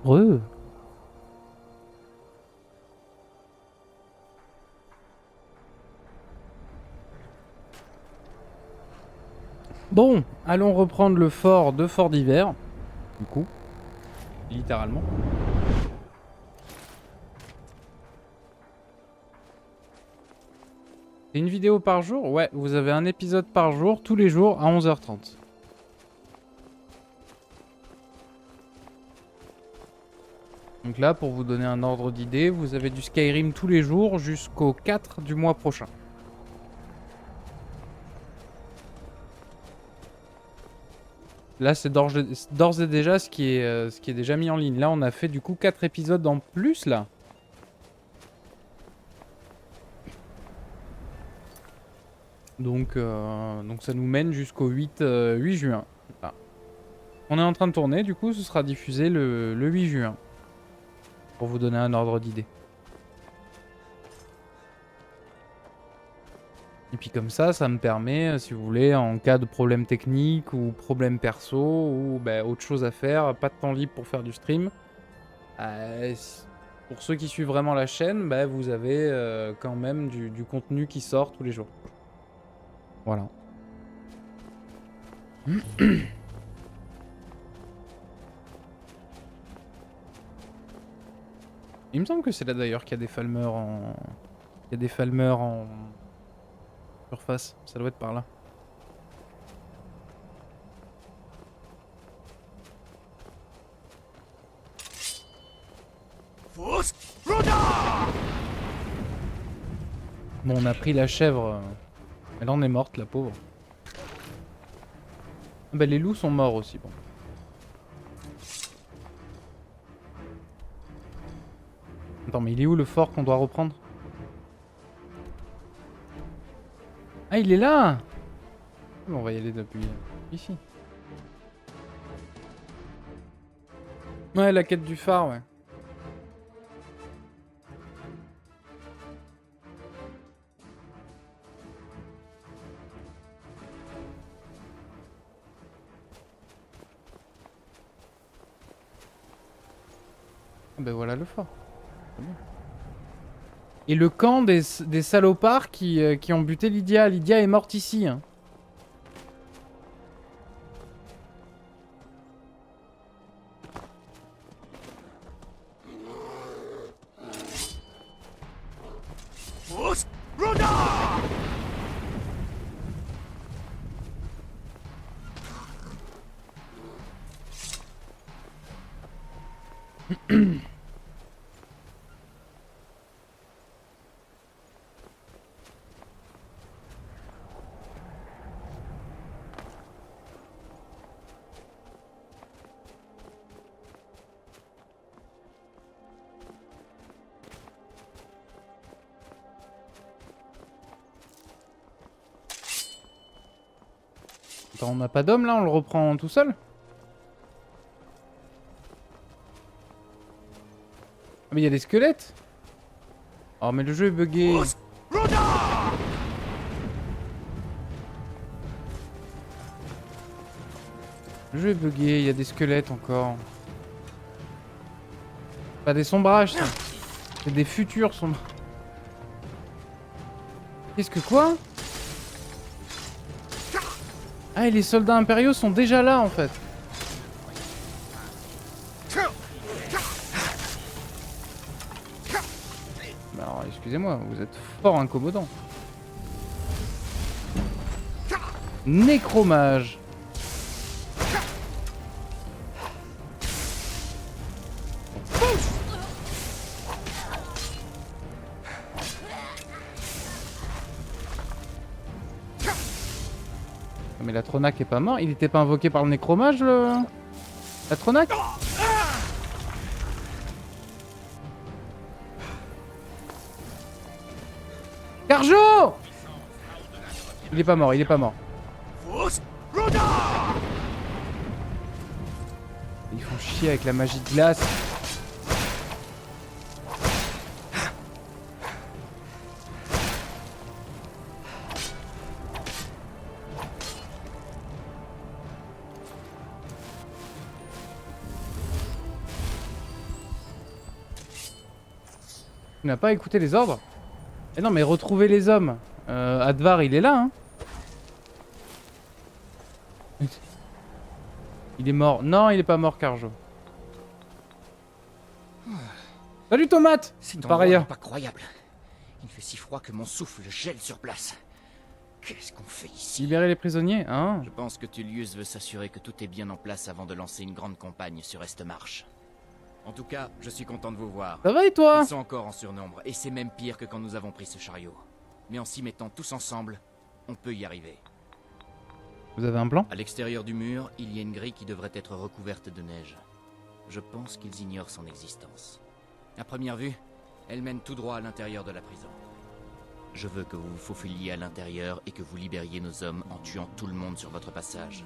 Re. Bon, allons reprendre le fort de Fort d'hiver. Du coup, littéralement. C'est une vidéo par jour? Ouais, vous avez un épisode par jour, tous les jours, à 11h30. Donc là, pour vous donner un ordre d'idée, vous avez du Skyrim tous les jours jusqu'au 4 du mois prochain. Là, c'est d'ores et déjà ce qui est déjà mis en ligne. Là, on a fait du coup 4 épisodes en plus, là. Donc ça nous mène jusqu'au 8 juin. Voilà. On est en train de tourner, du coup, ce sera diffusé le 8 juin. Pour vous donner un ordre d'idée. Et puis comme ça me permet, si vous voulez, en cas de problème technique ou problème perso ou bah, autre chose à faire, pas de temps libre pour faire du stream. Pour ceux qui suivent vraiment la chaîne, bah, vous avez quand même du contenu qui sort tous les jours. Voilà. Il me semble que c'est là d'ailleurs qu'il y a des falmeurs en... Il y a des falmeurs en surface. Ça doit être par là. Bon, on a pris la chèvre. Elle en est morte, la pauvre. Ah bah, les loups sont morts aussi, bon. Attends, mais il est où le fort qu'on doit reprendre? Ah, il est là! Bon, on va y aller depuis ici. Ouais, la quête du phare, ouais. Ah bah voilà le fort. Et le camp des salopards qui ont buté Lydia. Lydia est morte ici. Hein. Attends, on n'a pas d'homme là, on le reprend tout seul? Ah mais il y a des squelettes. Oh mais le jeu est bugué. Le jeu est bugué, il y a des squelettes encore. Pas des sombrages ça. C'est des futurs sombrages. Qu'est-ce que quoi? Ah et les soldats impériaux sont déjà là en fait. Bah alors excusez-moi, vous êtes fort incommodant. Nécromage. Mais la Tronac est pas mort, il était pas invoqué par le nécromage le... La Tronac? Carjo! Il est pas mort, il est pas mort. Ils font chier avec la magie de glace. Tu n'as pas écouté les ordres? Eh non, mais retrouver les hommes. Advar, il est là, hein. Il est mort. Non, il est pas mort, Carjo. Salut, Tomate. Cet Par endroit ailleurs. n'est pas croyable. Il fait si froid que mon souffle gèle sur place. Qu'est-ce qu'on fait ici? Libérer les prisonniers, hein. Je pense que Tullius veut s'assurer que tout est bien en place avant de lancer une grande campagne sur Estmarche. En tout cas, je suis content de vous voir. Ça va et toi? Ils sont encore en surnombre, et c'est même pire que quand nous avons pris ce chariot. Mais en s'y mettant tous ensemble, on peut y arriver. Vous avez un plan? À l'extérieur du mur, il y a une grille qui devrait être recouverte de neige. Je pense qu'ils ignorent son existence. À première vue, elle mène tout droit à l'intérieur de la prison. Je veux que vous vous faufiliez à l'intérieur et que vous libériez nos hommes en tuant tout le monde sur votre passage.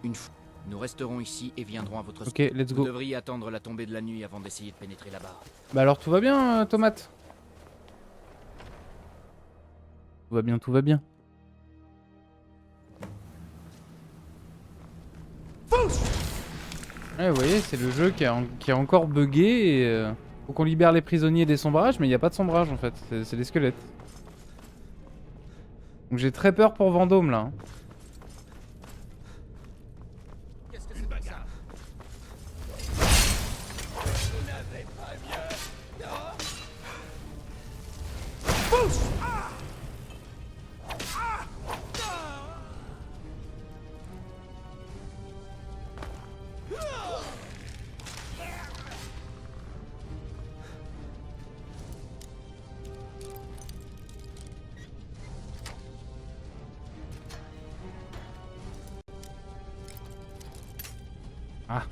Une fois, nous resterons ici et viendrons à votre Ok, let's Vous go. devriez attendre la tombée de la nuit avant d'essayer de pénétrer là-bas. Bah alors tout va bien, Tomate? Tout va bien, tout va bien. Ouais, vous voyez, c'est le jeu qui est encore buggé et faut qu'on libère les prisonniers des sombrages, mais il n'y a pas de sombrage en fait, c'est des squelettes. Donc j'ai très peur pour Vendôme là. Hein. Qu'est-ce que c'est que ça? Ah.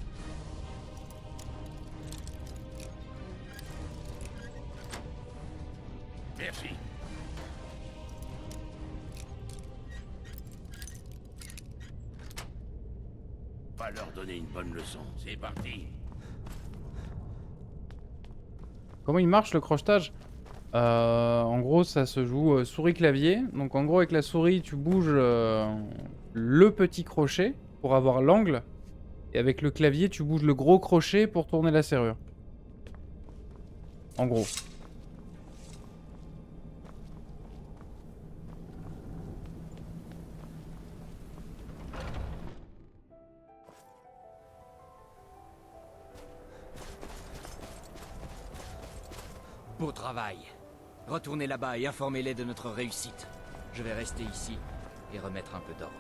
Merci. Va leur donner une bonne leçon. C'est parti. Comment il marche le crochetage? En gros ça se joue souris-clavier. Donc en gros avec la souris tu bouges le petit crochet pour avoir l'angle. Et avec le clavier tu bouges le gros crochet pour tourner la serrure. En gros. Beau travail. Retournez là-bas et informez-les de notre réussite. Je vais rester ici et remettre un peu d'ordre.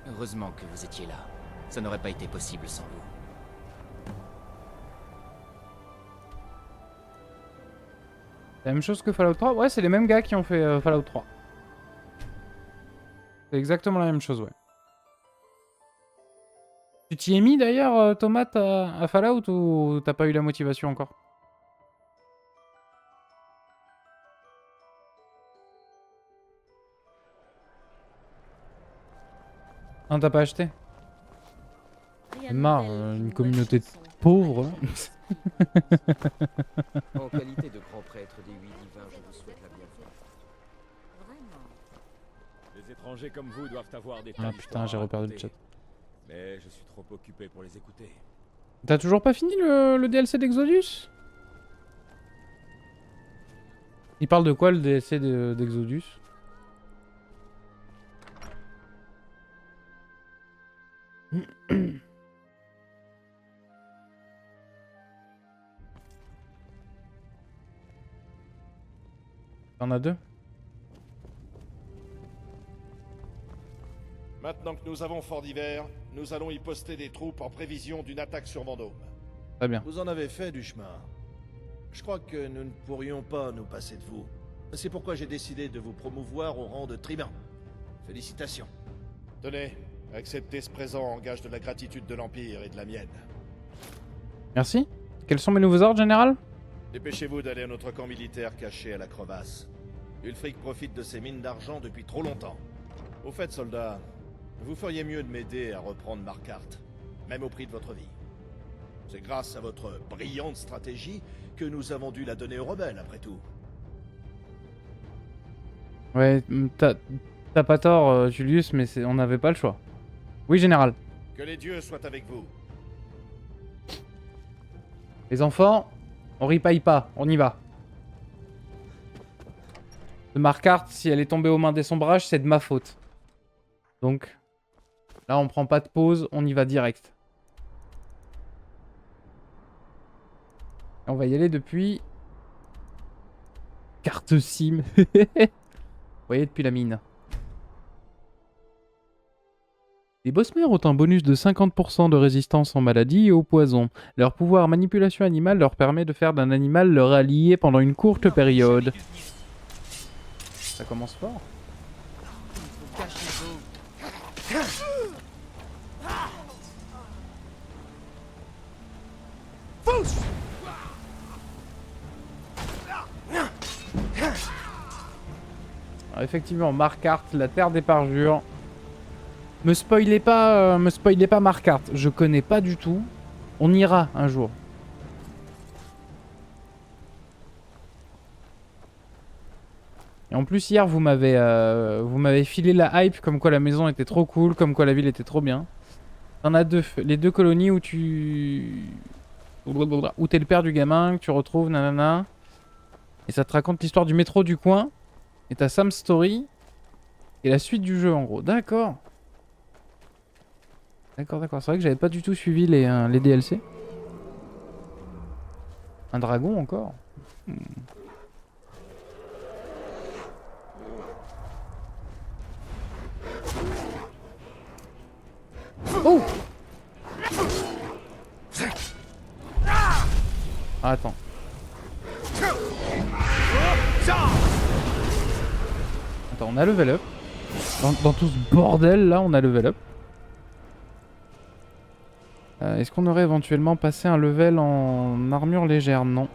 Heureusement que vous étiez là. Ça n'aurait pas été possible sans vous. La même chose que Fallout 3? Ouais, c'est les mêmes gars qui ont fait Fallout 3. C'est exactement la même chose, ouais. Tu t'y es mis d'ailleurs, Tomate, à Fallout ou t'as pas eu la motivation encore? Non, t'as pas acheté? C'est marre, une communauté de pauvres. En qualité de grand prêtre des 8 divins, je vous souhaite la bienvenue. Les étrangers comme vous doivent avoir des tas Ah d'histoires putain, j'ai à reperdu le raconter. chat. Mais je suis trop occupé pour les écouter. T'as toujours pas fini le DLC d'Exodus? Il parle de quoi le DLC d'Exodus? T'en as deux? Maintenant que nous avons Fort d'Hiver, nous allons y poster des troupes en prévision d'une attaque sur Vendôme. Très bien. Vous en avez fait du chemin. Je crois que nous ne pourrions pas nous passer de vous. C'est pourquoi j'ai décidé de vous promouvoir au rang de tribun. Félicitations. Tenez, acceptez ce présent en gage de la gratitude de l'Empire et de la mienne. Merci. Quels sont mes nouveaux ordres, général? Dépêchez-vous d'aller à notre camp militaire caché à la crevasse. Ulfric profite de ses mines d'argent depuis trop longtemps. Au fait, soldats, vous feriez mieux de m'aider à reprendre Marquardt, même au prix de votre vie. C'est grâce à votre brillante stratégie que nous avons dû la donner aux rebelles, après tout. Ouais, t'as pas tort, Julius, mais on n'avait pas le choix. Oui, général. Que les dieux soient avec vous. Les enfants, on ripaille pas, on y va. Marquardt, si elle est tombée aux mains des sombrages, c'est de ma faute. Donc, là, on prend pas de pause, on y va direct. On va y aller depuis... Carte SIM. Vous voyez, depuis la mine. Les bossemers ont un bonus de 50% de résistance en maladie et au poison. Leur pouvoir manipulation animale leur permet de faire d'un animal leur allié pendant une courte période. Ça commence fort. Alors effectivement, Marquardt, la terre des parjures. Me spoilez pas Marquardt, je connais pas du tout. On ira un jour. Et en plus hier vous m'avez filé la hype comme quoi la maison était trop cool, comme quoi la ville était trop bien. T'en as deux, les deux colonies où où t'es le père du gamin, que tu retrouves, nanana. Et ça te raconte l'histoire du métro du coin. Et t'as Sam's Story. Et la suite du jeu en gros. D'accord. D'accord, d'accord. C'est vrai que j'avais pas du tout suivi les DLC. Un dragon encore. Oh! Ah, attends. Attends, on a level up. Dans tout ce bordel là, on a level up. Est-ce qu'on aurait éventuellement passé un level en armure légère? Non.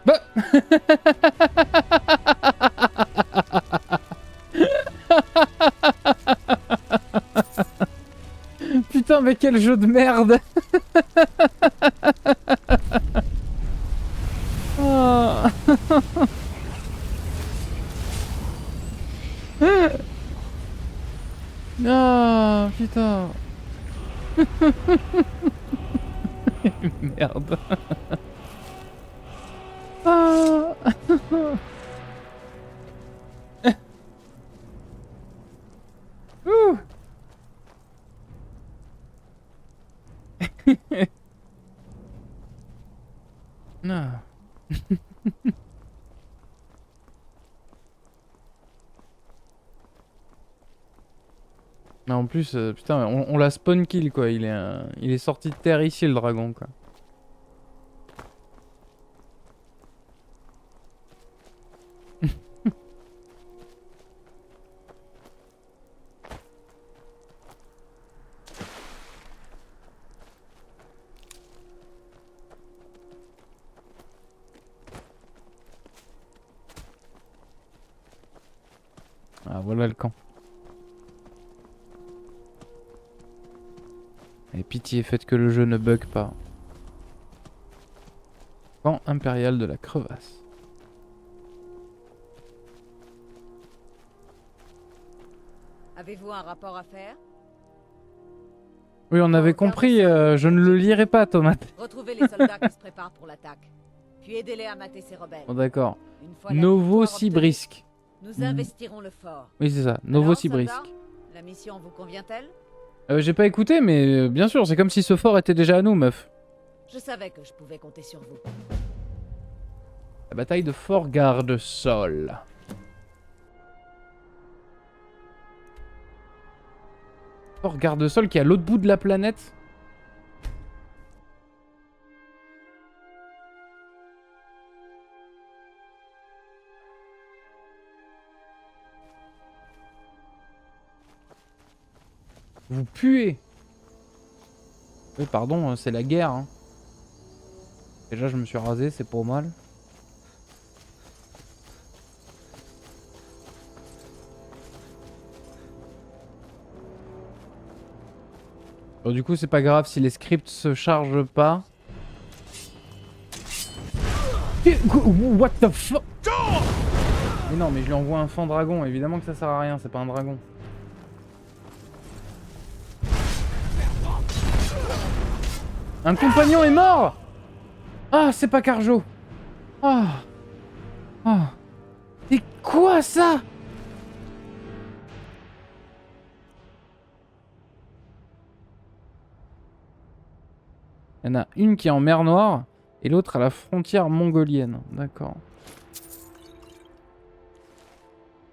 Bah Putain, mais quel jeu de merde. Oh. Ah, putain. Merde. Ah. Ouh. Ah. Mais en plus, putain, on l'a spawn kill quoi. Il est sorti de terre ici le dragon quoi. Ah voilà le camp. Et pitié, faites que le jeu ne bug pas. Camp impérial de la crevasse. Avez-vous un rapport à faire? Oui, on avait compris, je ne le lirai pas, Tomate. Retrouvez les soldats qui se préparent pour l'attaque. Puis aidez-les à mater ces rebelles. Bon d'accord. Une fois la victoire obtenue, Novosibirsk. nous investirons le fort. Oui, c'est ça, Alors, Novosibirsk. soldats, la mission vous convient-elle? J'ai pas écouté, mais bien sûr, c'est comme si ce fort était déjà à nous, meuf. Je savais que je pouvais compter sur vous. La bataille de Fort Garde-Sol. Fort Garde-Sol qui est à l'autre bout de la planète. Vous puez. Oui, pardon, c'est la guerre. Hein. Déjà, je me suis rasé, c'est pas mal. Bon, du coup, c'est pas grave si les scripts se chargent pas. What the fuck? Mais non, mais je lui envoie un fan dragon. Évidemment que ça sert à rien, c'est pas un dragon. Un compagnon est mort! Ah, c'est pas Carjo! Ah! Ah! C'est quoi ça? Il y en a une qui est en mer Noire et l'autre à la frontière mongolienne. D'accord.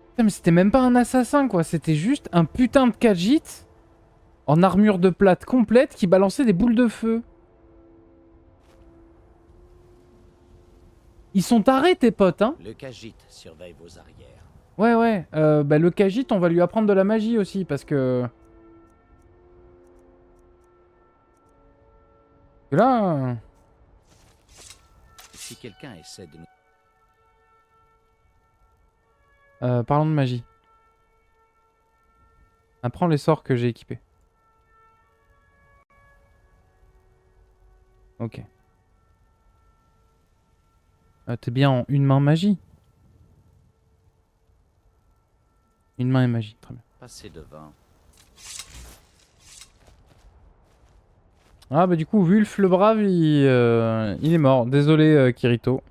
Putain, mais c'était même pas un assassin quoi, c'était juste un putain de Khajiit en armure de plate complète qui balançait des boules de feu. Ils sont tarés tes potes hein. Le Khajiit surveille vos arrières. Ouais ouais, bah le Khajiit on va lui apprendre de la magie aussi parce que... Là... Si quelqu'un essaie de nous... Parlons de magie. Apprends les sorts que j'ai équipés. Ok. T'es bien en une main magie. Une main et magie, très bien. Passer devant. Ah bah du coup, Wulf le brave, il est mort. Désolé Kirito.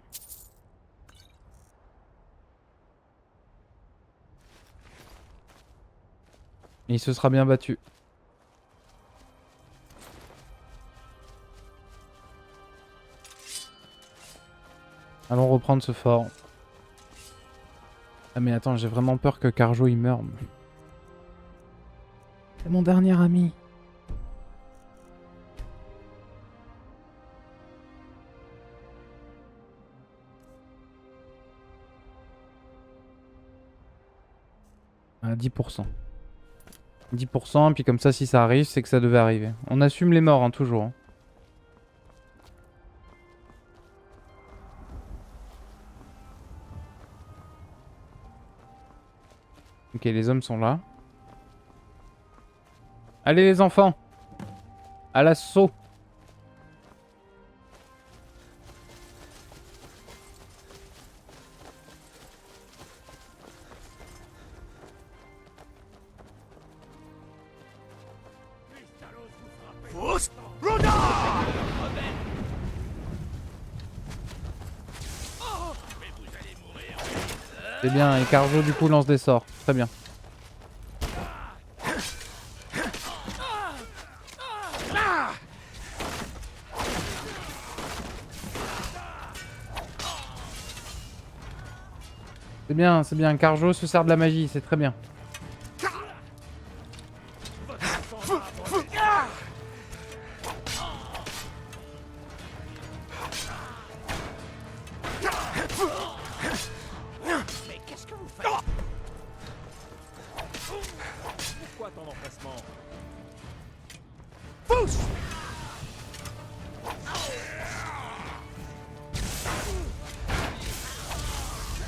Il se sera bien battu. Allons reprendre ce fort. Ah mais attends, j'ai vraiment peur que Carjo il meure. C'est mon dernier ami. À 10%. 10%, puis comme ça, si ça arrive, c'est que ça devait arriver. On assume les morts, hein, toujours. Hein. Ok, les hommes sont là. Allez les enfants! À l'assaut! C'est bien, et Carjo du coup lance des sorts. Très bien. C'est bien. Carjo se sert de la magie, c'est très bien. Mais qu'est-ce que vous faites? Pourquoi ton empressement?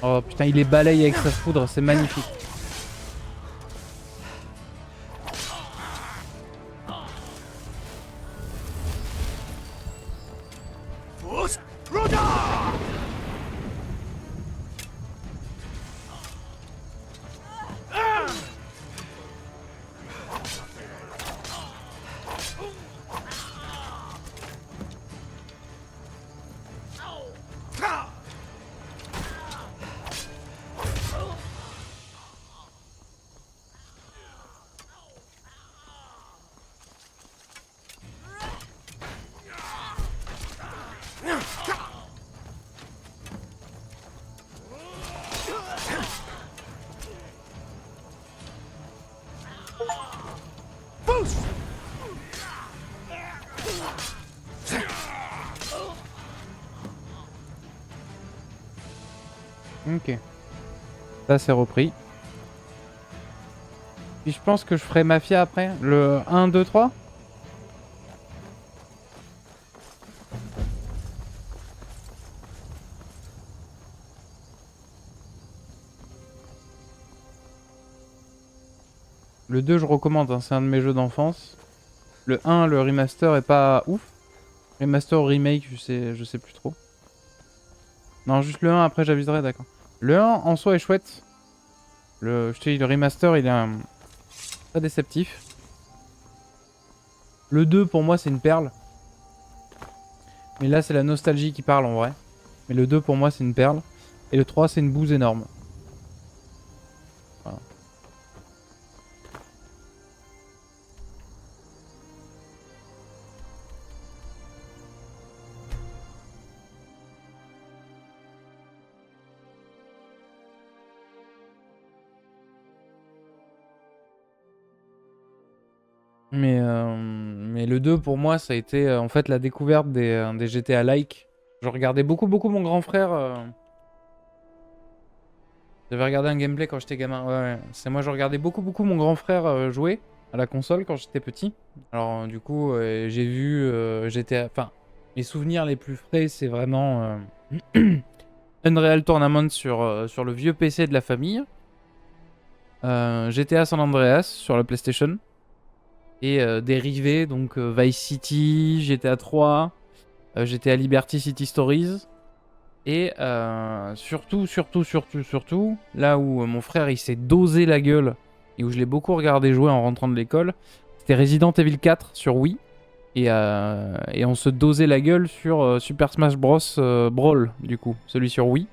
Oh putain, il les balaye avec sa foudre, c'est magnifique. Ok. Ça c'est repris. Puis je pense que je ferai Mafia après. Le 1, 2, 3. Le 2, je recommande, hein, c'est un de mes jeux d'enfance. Le 1, le remaster est pas ouf. Remaster ou remake, je sais plus trop. Non, juste le 1, après j'aviserai, d'accord. Le 1 en soi est chouette. Je te dis, le remaster, il est très déceptif. Le 2, pour moi, c'est une perle. Mais là, c'est la nostalgie qui parle en vrai. Mais le 2, pour moi, c'est une perle. Et le 3, c'est une bouse énorme. Voilà. Mais le 2, pour moi, ça a été en fait la découverte des GTA-like. Je regardais beaucoup mon grand frère. J'avais regardé un gameplay quand j'étais gamin. Ouais. C'est moi, je regardais beaucoup mon grand frère jouer à la console quand j'étais petit. Alors, du coup, j'ai vu GTA. Enfin, mes souvenirs les plus frais, c'est vraiment Unreal Tournament sur le vieux PC de la famille. GTA San Andreas sur la PlayStation. Et dérivés, donc Vice City, GTA 3, GTA Liberty City Stories. Et surtout, là où mon frère il s'est dosé la gueule et où je l'ai beaucoup regardé jouer en rentrant de l'école, c'était Resident Evil 4 sur Wii. Et on se dosait la gueule sur Super Smash Bros. Brawl, du coup, celui sur Wii.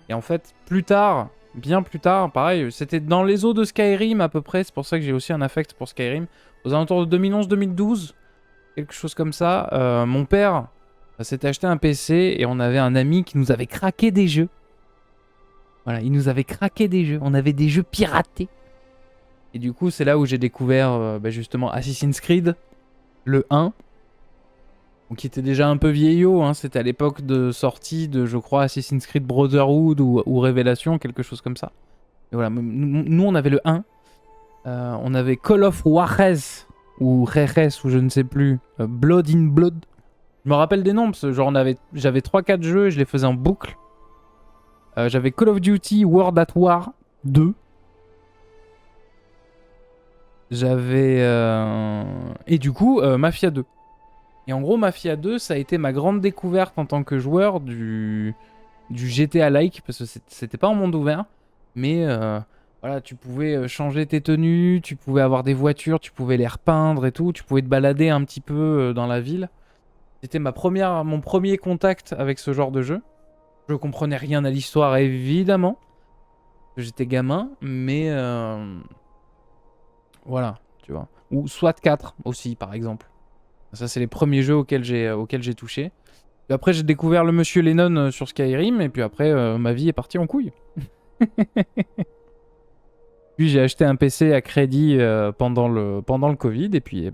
Et en fait, plus tard, bien plus tard, pareil, c'était dans les eaux de Skyrim à peu près, c'est pour ça que j'ai aussi un affect pour Skyrim. Aux alentours de 2011-2012, quelque chose comme ça, mon père s'était acheté un PC et on avait un ami qui nous avait craqué des jeux. Voilà, il nous avait craqué des jeux, on avait des jeux piratés. Et du coup, c'est là où j'ai découvert justement Assassin's Creed, le 1. Qui était déjà un peu vieillot, hein. C'était à l'époque de sortie de, je crois, Assassin's Creed Brotherhood ou Révélation, quelque chose comme ça. Et voilà, nous on avait le 1. On avait Call of Juarez, ou Jerez, ou je ne sais plus, Blood in Blood. Je me rappelle des noms, parce que genre j'avais 3-4 jeux et je les faisais en boucle. J'avais Call of Duty World at War 2. J'avais... Et du coup, Mafia 2. Et en gros, Mafia 2, ça a été ma grande découverte en tant que joueur du GTA-like, parce que c'était pas en monde ouvert, mais voilà, tu pouvais changer tes tenues, tu pouvais avoir des voitures, tu pouvais les repeindre et tout, tu pouvais te balader un petit peu dans la ville. C'était mon premier contact avec ce genre de jeu. Je comprenais rien à l'histoire, évidemment. J'étais gamin, mais voilà, tu vois. Ou SWAT 4 aussi, par exemple. Ça, c'est les premiers jeux auxquels j'ai touché. Puis après, j'ai découvert le Monsieur Lennon sur Skyrim, et puis après, ma vie est partie en couille. Puis j'ai acheté un PC à crédit pendant le Covid, et puis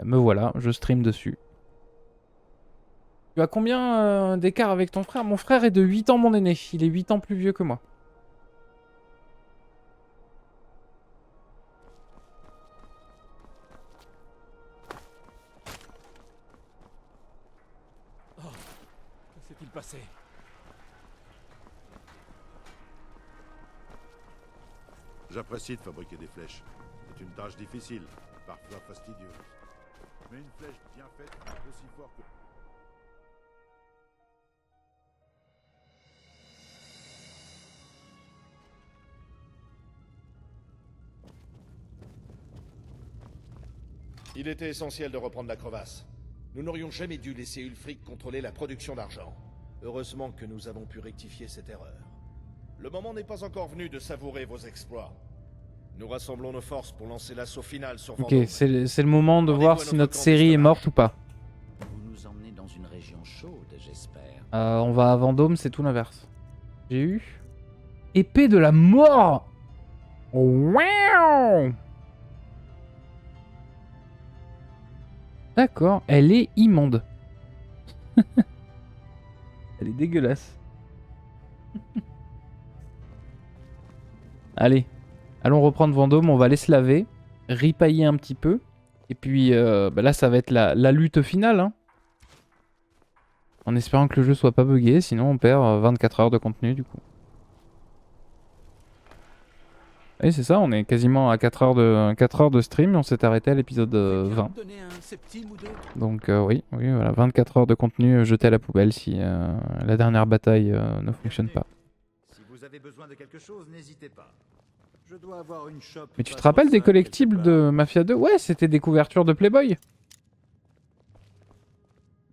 me voilà, je stream dessus. Tu as combien d'écart avec ton frère? Mon frère est de 8 ans mon aîné, il est 8 ans plus vieux que moi. Que s'est-il passé? J'apprécie de fabriquer des flèches. C'est une tâche difficile, parfois fastidieuse. Mais une flèche bien faite est aussi fort que... Il était essentiel de reprendre la crevasse. Nous n'aurions jamais dû laisser Ulfric contrôler la production d'argent. Heureusement que nous avons pu rectifier cette erreur. Le moment n'est pas encore venu de savourer vos exploits. Nous rassemblons nos forces pour lancer l'assaut final sur Vendôme. Ok, c'est le moment de voir si notre série est morte ou pas. Vous nous emmenez dans une région chaude, j'espère. On va à Vendôme, c'est tout l'inverse. J'ai eu... Épée de la mort. Wow. D'accord, elle est immonde. Elle est dégueulasse. Allez, Allons reprendre Vendôme, on va aller se laver, ripailler un petit peu. Et puis bah là, ça va être la lutte finale. Hein. En espérant que le jeu soit pas buggé, sinon on perd 24 heures de contenu du coup. Oui, c'est ça, on est quasiment à 4 heures de stream et on s'est arrêté à l'épisode 20. Donner un septime ou deux. Donc oui, voilà, 24 heures de contenu jeté à la poubelle si la dernière bataille ne fonctionne pas. Si vous avez besoin de quelque chose, n'hésitez pas. Je dois avoir une shop. Mais tu te pas rappelles trop des simple collectibles quelque de part. Mafia 2? Ouais, c'était des couvertures de Playboy.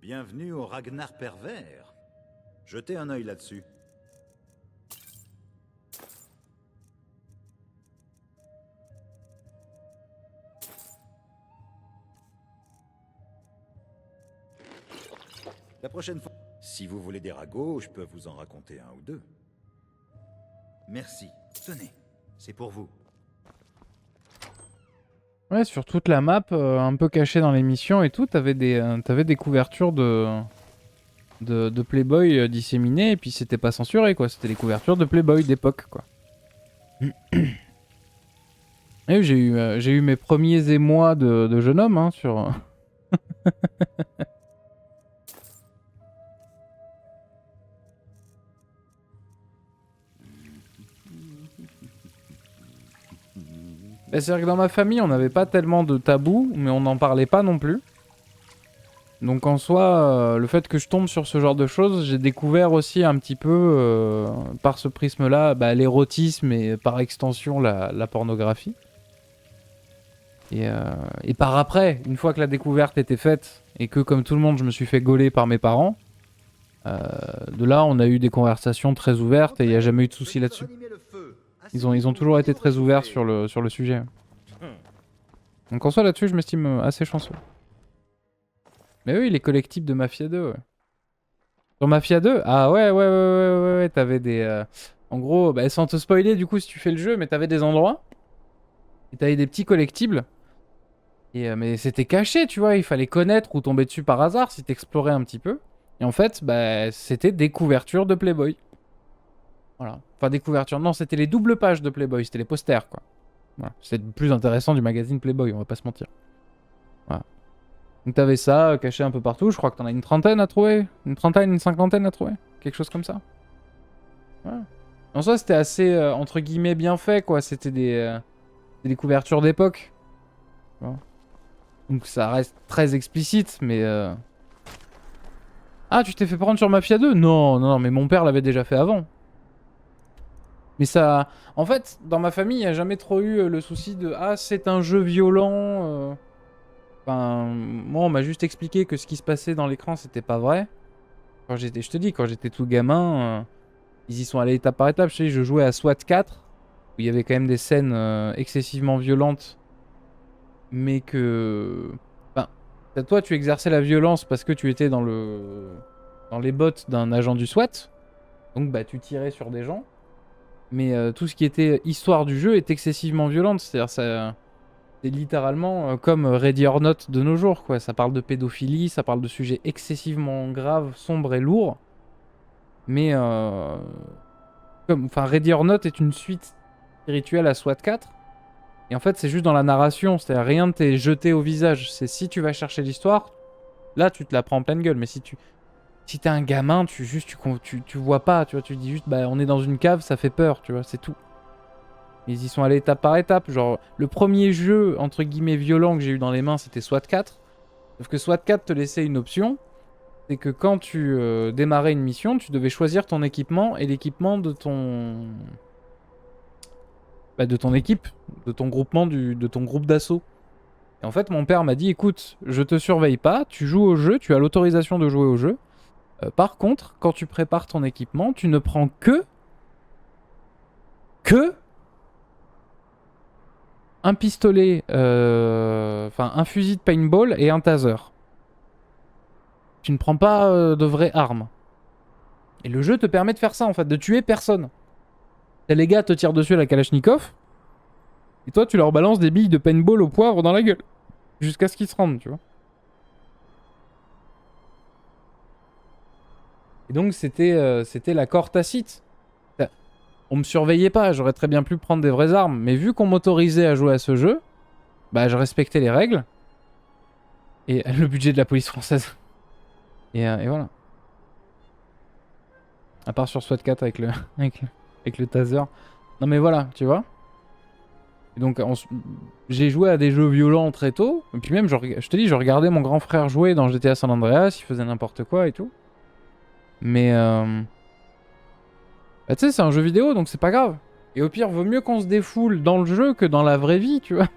Bienvenue au Ragnar pervers. Jetez un œil là-dessus. La prochaine fois, si vous voulez des ragots, je peux vous en raconter un ou deux. Merci. Tenez, c'est pour vous. Ouais, sur toute la map, un peu cachée dans l'émission et tout, t'avais des couvertures de Playboy disséminées et puis c'était pas censuré quoi, c'était des couvertures de Playboy d'époque quoi. Et j'ai eu mes premiers émois de jeune homme hein, sur... Bah, c'est vrai que dans ma famille, on n'avait pas tellement de tabous, mais on n'en parlait pas non plus. Donc en soi, le fait que je tombe sur ce genre de choses, j'ai découvert aussi un petit peu, par ce prisme-là, bah, l'érotisme et par extension la pornographie. Et par après, une fois que la découverte était faite, et que comme tout le monde, je me suis fait gauler par mes parents, de là, on a eu des conversations très ouvertes et il n'y a jamais eu de soucis là-dessus. Ils ont toujours été très ouverts sur le sujet. Donc en soi là-dessus je m'estime assez chanceux. Mais oui, les collectibles de Mafia 2, ouais. Sur Mafia 2, ah ouais, t'avais des... En gros, bah, sans te spoiler du coup si tu fais le jeu, mais t'avais des endroits, et t'avais des petits collectibles, et, mais c'était caché, tu vois, il fallait connaître ou tomber dessus par hasard si t'explorais un petit peu. Et en fait, bah, c'était des couvertures de Playboy. Voilà. Enfin, des couvertures. Non, c'était les doubles pages de Playboy. C'était les posters, quoi. Voilà. C'est le plus intéressant du magazine Playboy, on va pas se mentir. Voilà. Donc t'avais ça caché un peu partout. Je crois que t'en as une trentaine à trouver. Une trentaine, une cinquantaine à trouver. Quelque chose comme ça. Voilà. En soi, c'était assez, entre guillemets, bien fait, quoi. C'était des couvertures d'époque. Voilà. Donc ça reste très explicite, mais... Ah, tu t'es fait prendre sur Mafia 2? Non, non, mais mon père l'avait déjà fait avant. Mais ça... En fait, dans ma famille, il n'y a jamais trop eu le souci de « Ah, c'est un jeu violent Enfin, moi, on m'a juste expliqué que ce qui se passait dans l'écran, c'était pas vrai. Quand je te dis, quand j'étais tout gamin, ils y sont allés étape par étape. Je sais, je jouais à SWAT 4, où il y avait quand même des scènes excessivement violentes. Mais que... Enfin, toi, tu exerçais la violence parce que tu étais dans les bottes d'un agent du SWAT. Donc, bah, tu tirais sur des gens. Mais tout ce qui était histoire du jeu est excessivement violente. C'est-à-dire, c'est littéralement comme Ready or Not de nos jours, quoi. Ça parle de pédophilie, ça parle de sujets excessivement graves, sombres et lourds. Mais enfin, Ready or Not est une suite spirituelle à SWAT 4. Et en fait, c'est juste dans la narration. C'est-à-dire, rien ne t'est jeté au visage. C'est si tu vas chercher l'histoire, là, tu te la prends en pleine gueule. Mais si t'es un gamin, tu vois pas, tu vois, tu dis juste, bah, on est dans une cave, ça fait peur, tu vois, c'est tout. Ils y sont allés étape par étape. Genre, le premier jeu, entre guillemets, violent que j'ai eu dans les mains, c'était SWAT 4. Sauf que SWAT 4 te laissait une option. C'est que quand tu démarrais une mission, tu devais choisir ton équipement et l'équipement de ton... Bah, de ton équipe, de ton groupement, de ton groupe d'assaut. Et en fait, mon père m'a dit, écoute, je te surveille pas, tu joues au jeu, tu as l'autorisation de jouer au jeu. Par contre, quand tu prépares ton équipement, tu ne prends que un pistolet, enfin un fusil de paintball et un taser. Tu ne prends pas de vraies armes. Et le jeu te permet de faire ça en fait, de tuer personne. Les gars te tirent dessus à la Kalachnikov, et toi tu leur balances des billes de paintball au poivre dans la gueule. Jusqu'à ce qu'ils se rendent, tu vois. Et donc c'était l'accord tacite. on me surveillait pas, j'aurais très bien pu prendre des vraies armes. Mais vu qu'on m'autorisait à jouer à ce jeu, bah je respectais les règles. Et le budget de la police française. Et voilà. À part sur SWAT 4 avec le taser. Non mais voilà, tu vois. Et donc j'ai joué à des jeux violents très tôt. Et puis même, je te dis, je regardais mon grand frère jouer dans GTA San Andreas, il faisait n'importe quoi et tout. Mais bah, tu sais, c'est un jeu vidéo, donc c'est pas grave. Et au pire, vaut mieux qu'on se défoule dans le jeu que dans la vraie vie, tu vois.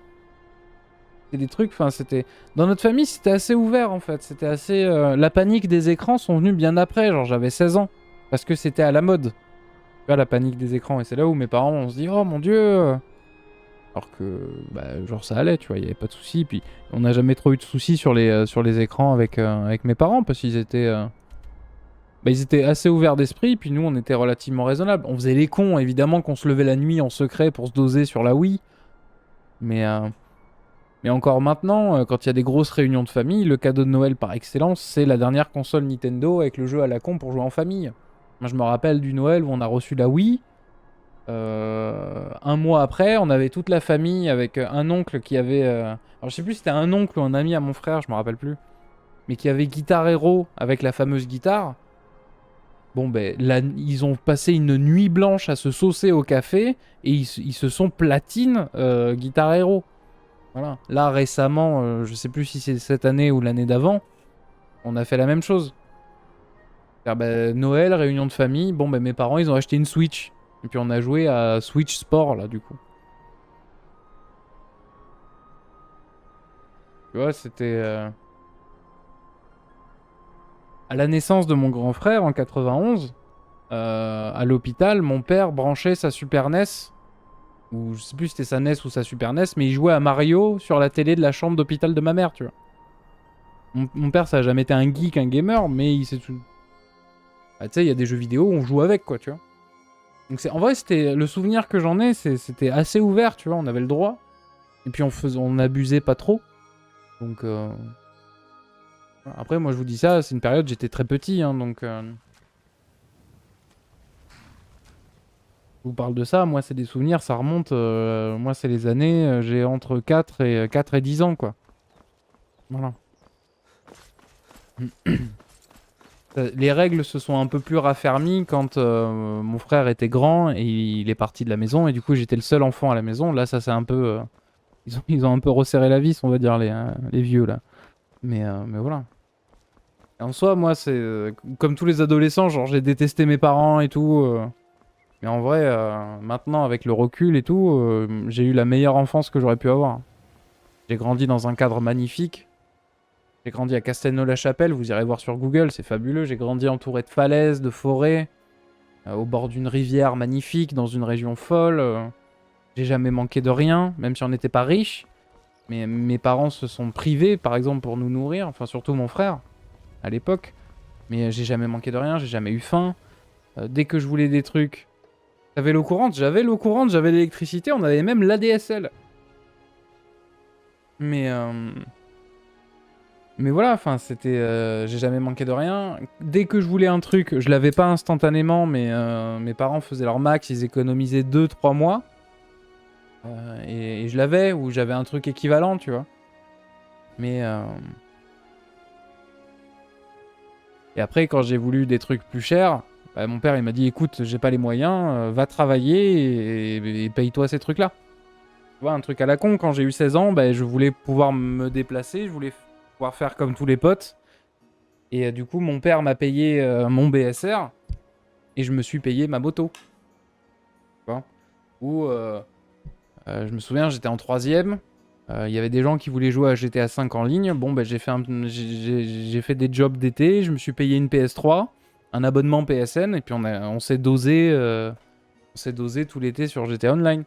C'est des trucs, enfin c'était... Dans notre famille, c'était assez ouvert en fait. C'était assez... La panique des écrans sont venus bien après, genre j'avais 16 ans. Parce que c'était à la mode. Tu vois, la panique des écrans. Et c'est là où mes parents, on se dit, oh mon dieu. Alors que, bah, genre ça allait, tu vois, il n'y avait pas de soucis. Puis on n'a jamais trop eu de soucis sur les écrans avec mes parents. Parce qu'ils étaient... Bah, ils étaient assez ouverts d'esprit, puis nous on était relativement raisonnables. On faisait les cons, évidemment qu'on se levait la nuit en secret pour se doser sur la Wii. Mais encore maintenant, quand il y a des grosses réunions de famille, le cadeau de Noël par excellence, c'est la dernière console Nintendo avec le jeu à la con pour jouer en famille. Moi je me rappelle du Noël où on a reçu la Wii. Un mois après, on avait toute la famille avec un oncle qui avait... Alors je sais plus si c'était un oncle ou un ami à mon frère, je me rappelle plus. Mais qui avait Guitar Hero avec la fameuse guitare. Bon ben là, ils ont passé une nuit blanche à se saucer au café et ils se sont platine Guitar Hero. Voilà. Là récemment, je sais plus si c'est cette année ou l'année d'avant, on a fait la même chose. Ben, Noël, réunion de famille, bon ben mes parents ils ont acheté une Switch. Et puis on a joué à Switch Sport là du coup. Tu vois, c'était... À la naissance de mon grand frère en 91, à l'hôpital, mon père branchait sa Super NES, ou je sais plus si c'était sa NES ou sa Super NES, mais il jouait à Mario sur la télé de la chambre d'hôpital de ma mère, tu vois. Mon père, ça a jamais été un geek, un gamer, mais il s'est tout... Bah, tu sais, il y a des jeux vidéo où on joue avec, quoi, tu vois. Donc en vrai, c'était le souvenir que j'en ai, c'était assez ouvert, tu vois, on avait le droit. Et puis on abusait pas trop. Donc... Après, moi je vous dis ça, c'est une période, j'étais très petit, hein, donc... Je vous parle de ça, moi c'est des souvenirs, ça remonte, moi c'est les années, j'ai entre 4 et 10 ans, quoi. Voilà. Les règles se sont un peu plus raffermies quand mon frère était grand et il est parti de la maison, et du coup j'étais le seul enfant à la maison. Là, ça c'est un peu... Ils ont un peu resserré la vis, on va dire, les vieux, là. Mais voilà. En soi, moi, c'est comme tous les adolescents, genre j'ai détesté mes parents et tout. Mais en vrai, maintenant, avec le recul et tout, j'ai eu la meilleure enfance que j'aurais pu avoir. J'ai grandi dans un cadre magnifique. J'ai grandi à Castelnau-la-Chapelle, vous irez voir sur Google, c'est fabuleux. J'ai grandi entouré de falaises, de forêts, au bord d'une rivière magnifique, dans une région folle. J'ai jamais manqué de rien, même si on n'était pas riche. Mais mes parents se sont privés, par exemple, pour nous nourrir, enfin surtout mon frère. À l'époque, mais j'ai jamais manqué de rien, j'ai jamais eu faim. Dès que je voulais des trucs, j'avais l'eau courante, j'avais l'électricité, on avait même l'ADSL. Mais voilà, enfin c'était, j'ai jamais manqué de rien. Dès que je voulais un truc, je l'avais pas instantanément, mais mes parents faisaient leur max, ils économisaient 2-3 mois. Et je l'avais, ou j'avais un truc équivalent, tu vois. Mais et après, quand j'ai voulu des trucs plus chers, bah, mon père il m'a dit écoute, j'ai pas les moyens, va travailler et paye-toi ces trucs-là. Tu vois, un truc à la con, quand j'ai eu 16 ans, bah, je voulais pouvoir me déplacer, je voulais pouvoir faire comme tous les potes. Et du coup, mon père m'a payé mon BSR et je me suis payé ma moto. Tu vois. Ou je me souviens, j'étais en 3ème. Il y avait des gens qui voulaient jouer à GTA 5 en ligne. Bon, ben j'ai fait des jobs d'été, je me suis payé une PS3, un abonnement PSN, et puis on s'est dosé tout l'été sur GTA Online.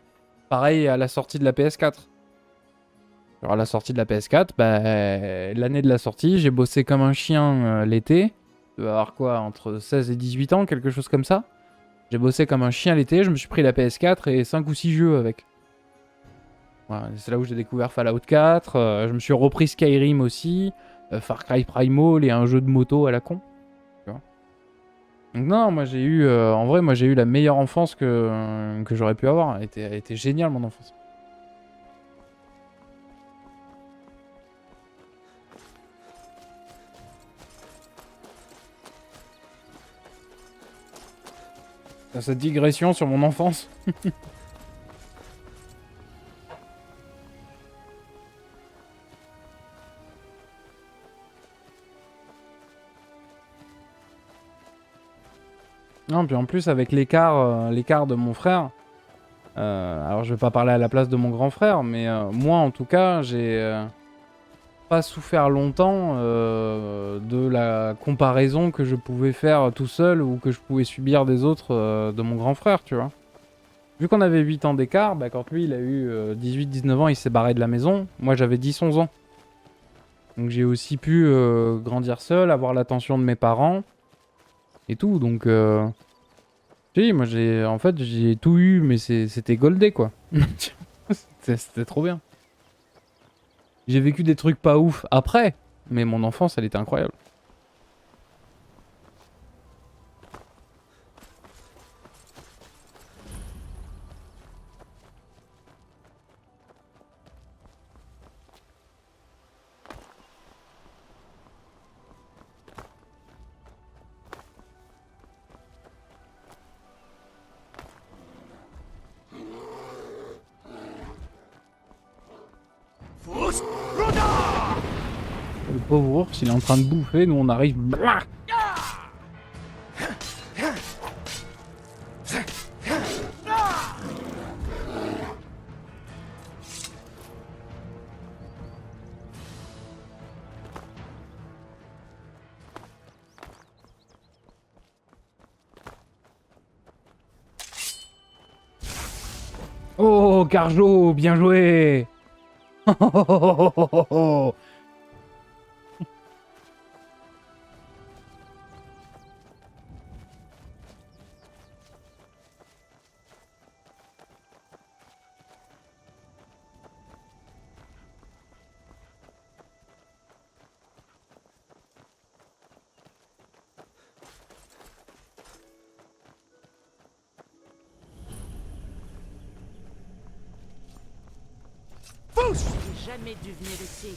Pareil à la sortie de la PS4. Alors à la sortie de la PS4, bah, l'année de la sortie, j'ai bossé comme un chien l'été. Je devais avoir quoi, entre 16 et 18 ans, quelque chose comme ça. J'ai bossé comme un chien l'été, je me suis pris la PS4 et 5 ou 6 jeux avec. Voilà, c'est là où j'ai découvert Fallout 4, je me suis repris Skyrim aussi, Far Cry Primal et un jeu de moto à la con. Tu vois. Donc non, moi j'ai eu, en vrai, moi j'ai eu la meilleure enfance que j'aurais pu avoir. Elle était géniale mon enfance. Cette digression sur mon enfance. Non, puis en plus avec l'écart de mon frère, alors je vais pas parler à la place de mon grand frère, mais moi en tout cas, j'ai pas souffert longtemps de la comparaison que je pouvais faire tout seul ou que je pouvais subir des autres de mon grand frère, tu vois. Vu qu'on avait 8 ans d'écart, bah, quand lui il a eu 18-19 ans, il s'est barré de la maison, moi j'avais 10-11 ans. Donc j'ai aussi pu grandir seul, avoir l'attention de mes parents et tout, donc... Si, moi en fait j'ai tout eu, mais c'était goldé quoi. C'était trop bien. J'ai vécu des trucs pas ouf après, mais mon enfance elle était incroyable. Le pauvre ours, il est en train de bouffer, nous on arrive. Blah. Oh, Carjo, bien joué. J'ai jamais dû venir ici.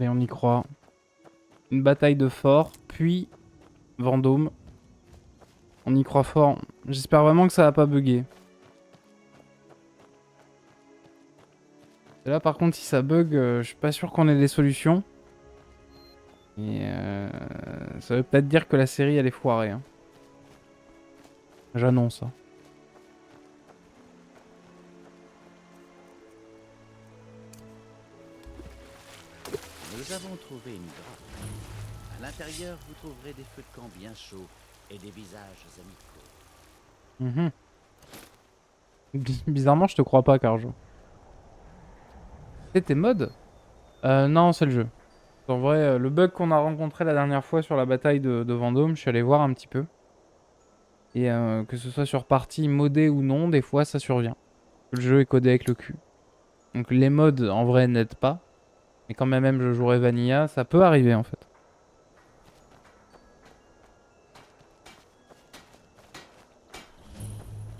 Et on y croit. Une bataille de fort, puis Vendôme. On y croit fort. J'espère vraiment que ça va pas bugger. Et là par contre si ça bug, je suis pas sûr qu'on ait des solutions. Et ça veut peut-être dire que la série elle est foirée. Hein. J'annonce. Hein. Nous avons trouvé une grotte. À l'intérieur, vous trouverez des feux de camp bien chauds et des visages amicaux. Bizarrement, je te crois pas, Carjo. C'était mode non, c'est le jeu. En vrai, le bug qu'on a rencontré la dernière fois sur la bataille de Vendôme, je suis allé voir un petit peu. Et que ce soit sur partie modée ou non, des fois ça survient. Le jeu est codé avec le cul. Donc les mods, en vrai, n'aident pas. Mais quand même je jouerai Vanilla, ça peut arriver en fait.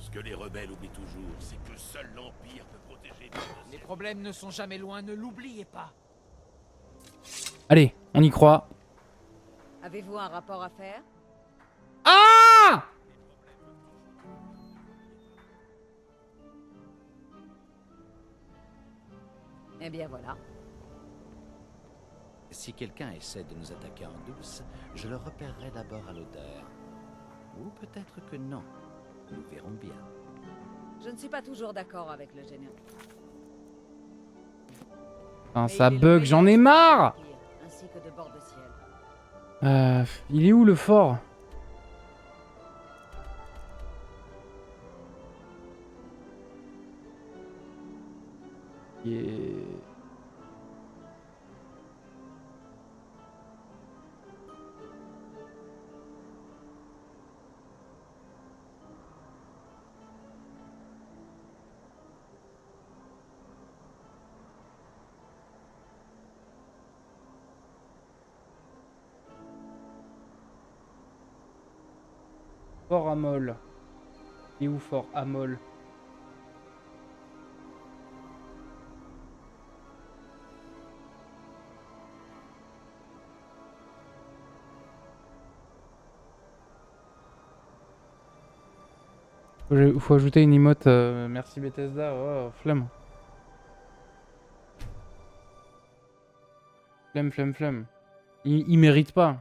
Ce que les rebelles oublient toujours, c'est que seul l'Empire peut protéger... Les problèmes ne sont jamais loin, ne l'oubliez pas. Allez, on y croit. Avez-vous un rapport à faire? Ah! Eh bien voilà. Si quelqu'un essaie de nous attaquer en douce, je le repérerai d'abord à l'odeur. Ou peut-être que non. Nous verrons bien. Je ne suis pas toujours d'accord avec le général. Putain, Mais ça il est le bug, j'en ai meilleur marre! pour ici que de bord de ciel. Il est où le fort? Il est... Fort Amol. Il est où Fort Amol? Faut ajouter une emote. Merci Bethesda. Oh, flemme. Flemme. Il mérite pas.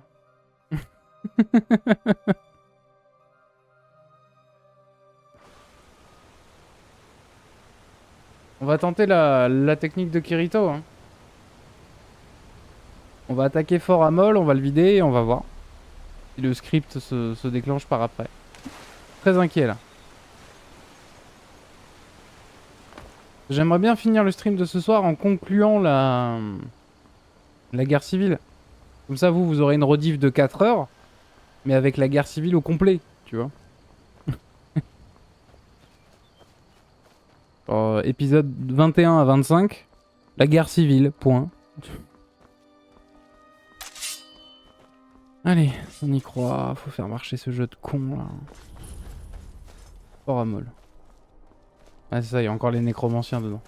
On va tenter la technique de Kirito. Hein. On va attaquer Fort Amol, on va le vider et on va voir si le script se déclenche par après. Très inquiet là. J'aimerais bien finir le stream de ce soir en concluant la guerre civile. Comme ça vous aurez une rediff de 4 heures, mais avec la guerre civile au complet, tu vois. Épisode 21 à 25, la guerre civile, point. Allez, on y croit, faut faire marcher ce jeu de con là. Fort Amol. Ah c'est ça, il y a encore les nécromanciens dedans.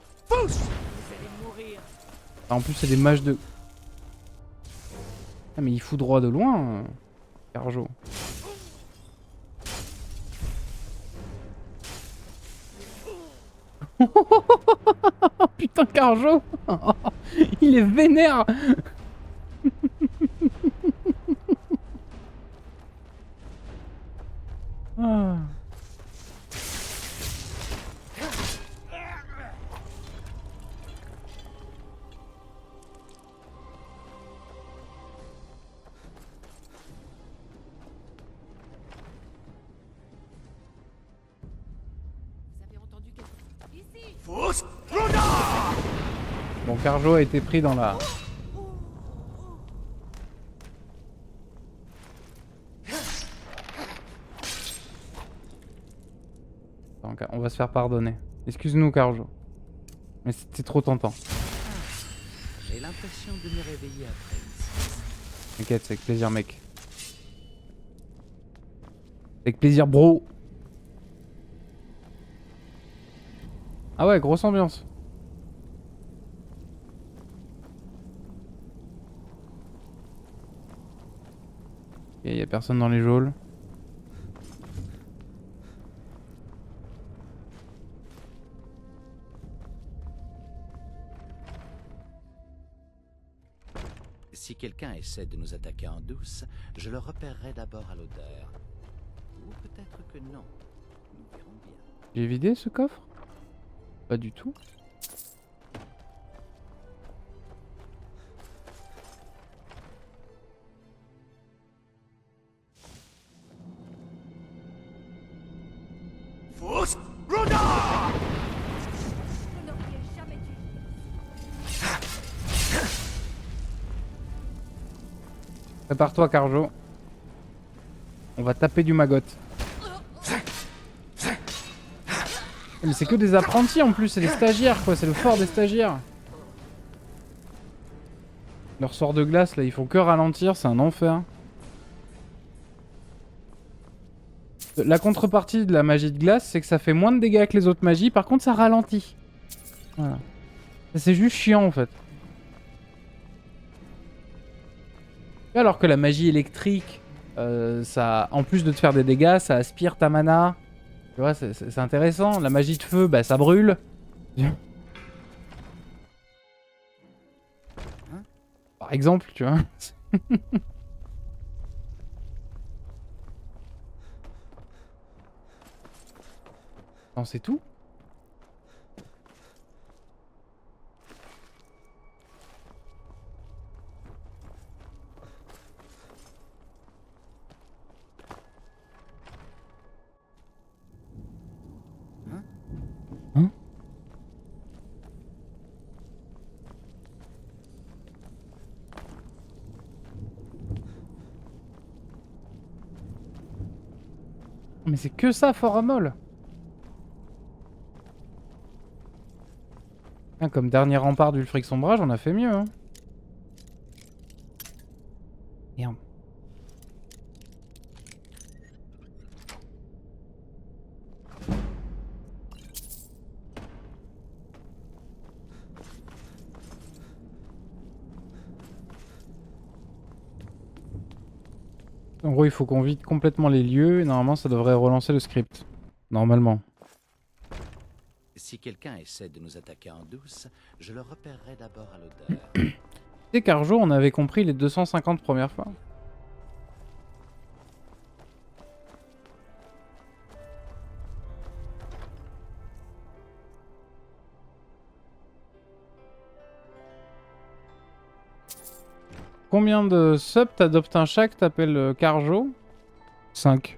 Ah, en plus c'est des mages de... Ah mais il fout droit de loin, Carjo. Putain Carjo. Il est vénère. Ah. Bon, Carjo a été pris dans la... Donc, on va se faire pardonner. Excuse-nous, Carjo. Mais c'était trop tentant. J'ai l'impression de me réveiller après. T'inquiète, c'est avec plaisir, mec. Avec plaisir, bro. Ah ouais, grosse ambiance. Il y a personne dans les geôles. Si quelqu'un essaie de nous attaquer en douce, je le repérerai d'abord à l'odeur. Ou peut-être que non. Nous verrons bien. J'ai vidé ce coffre? Pas du tout. Prépare-toi, Carjo. On va taper du maggot. Mais c'est que des apprentis en plus, c'est des stagiaires quoi, c'est le fort des stagiaires. Leur sort de glace là, ils font que ralentir, c'est un enfer. La contrepartie de la magie de glace, c'est que ça fait moins de dégâts que les autres magies, par contre ça ralentit. Voilà. C'est juste chiant en fait. Alors que la magie électrique, ça, en plus de te faire des dégâts, ça aspire ta mana. Tu vois, c'est intéressant. La magie de feu, bah ça brûle. Par exemple, tu vois. Non, c'est tout. Mais c'est que ça, Fort Amol. Ah, comme dernier rempart d'Ulfric Sombrage, on a fait mieux. Hein. Merde. En gros, il faut qu'on vide complètement les lieux et normalement, ça devrait relancer le script. Normalement. Si quelqu'un essaie de nous attaquer en douce, je le repérerai d'abord à l'odeur. Tu sais qu'Arjo, on avait compris les 250 premières fois. Combien de subs t'adoptes un chat que t'appelles Carjo? 5.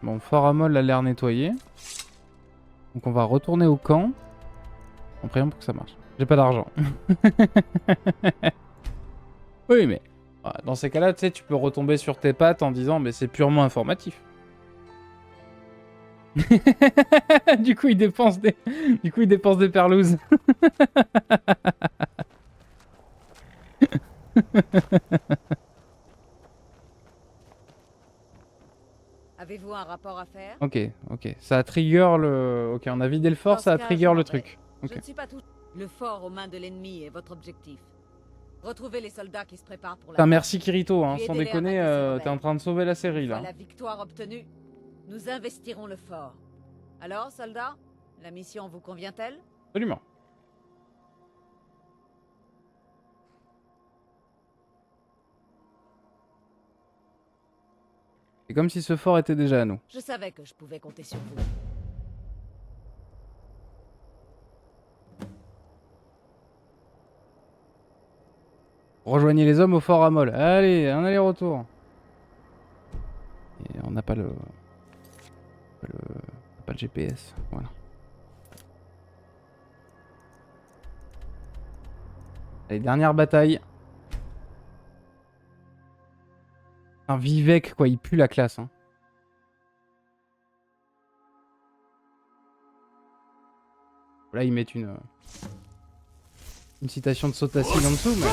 Bon, Fort Amol a l'air nettoyé. Donc on va retourner au camp. En priant pour que ça marche. J'ai pas d'argent. Oui, mais dans ces cas-là, tu sais, tu peux retomber sur tes pattes en disant mais c'est purement informatif. Du coup, il dépense des perlouses. Avez-vous un rapport à faire? Ok, ok. Ça a trigger le... Ok, on a vidé le fort, ça a trigger le truc. Je Ok. ne suis pas tout. Le fort aux mains de l'ennemi est votre objectif. Retrouvez les soldats qui se préparent pour la... Putain, merci Kirito, hein. Puis Sans aidez-les à déconner, vainquer ces t'es en rebelles. train de sauver la série Une fois là. la victoire obtenue, nous investirons le fort. Alors, soldats, la mission vous convient-elle? Absolument. C'est comme si ce fort était déjà à nous. Je savais que je pouvais compter sur vous. Rejoignez les hommes au fort Amol. Allez, un aller-retour. Et on n'a pas le... pas le GPS. Voilà. Allez, dernière bataille. Un Vivek, quoi. Il pue la classe. Hein. Là, ils mettent une citation de Sotacine en dessous, mais...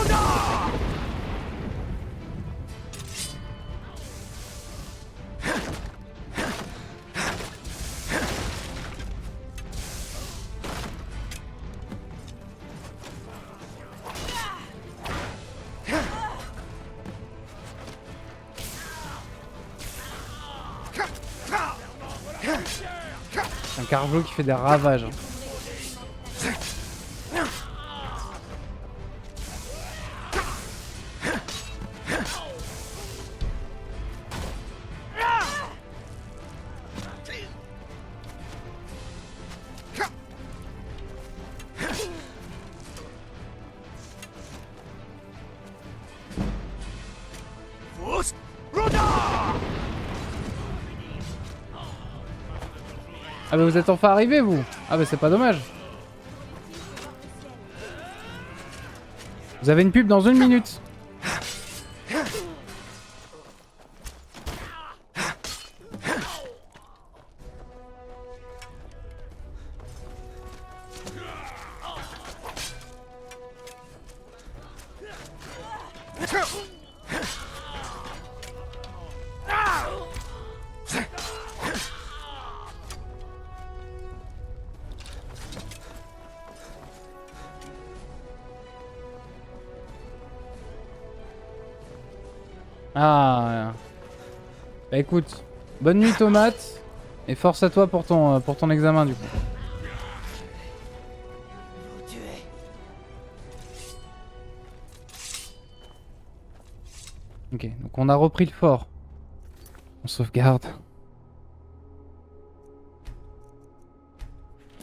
Un Carjo qui fait des ravages. Hein. Ah bah vous êtes enfin arrivés vous. Ah bah c'est pas dommage. Vous avez une pub dans 1 minute. Ah. Bah écoute, bonne nuit Tomate et force à toi pour ton examen du coup. Ok, donc on a repris le fort. On sauvegarde.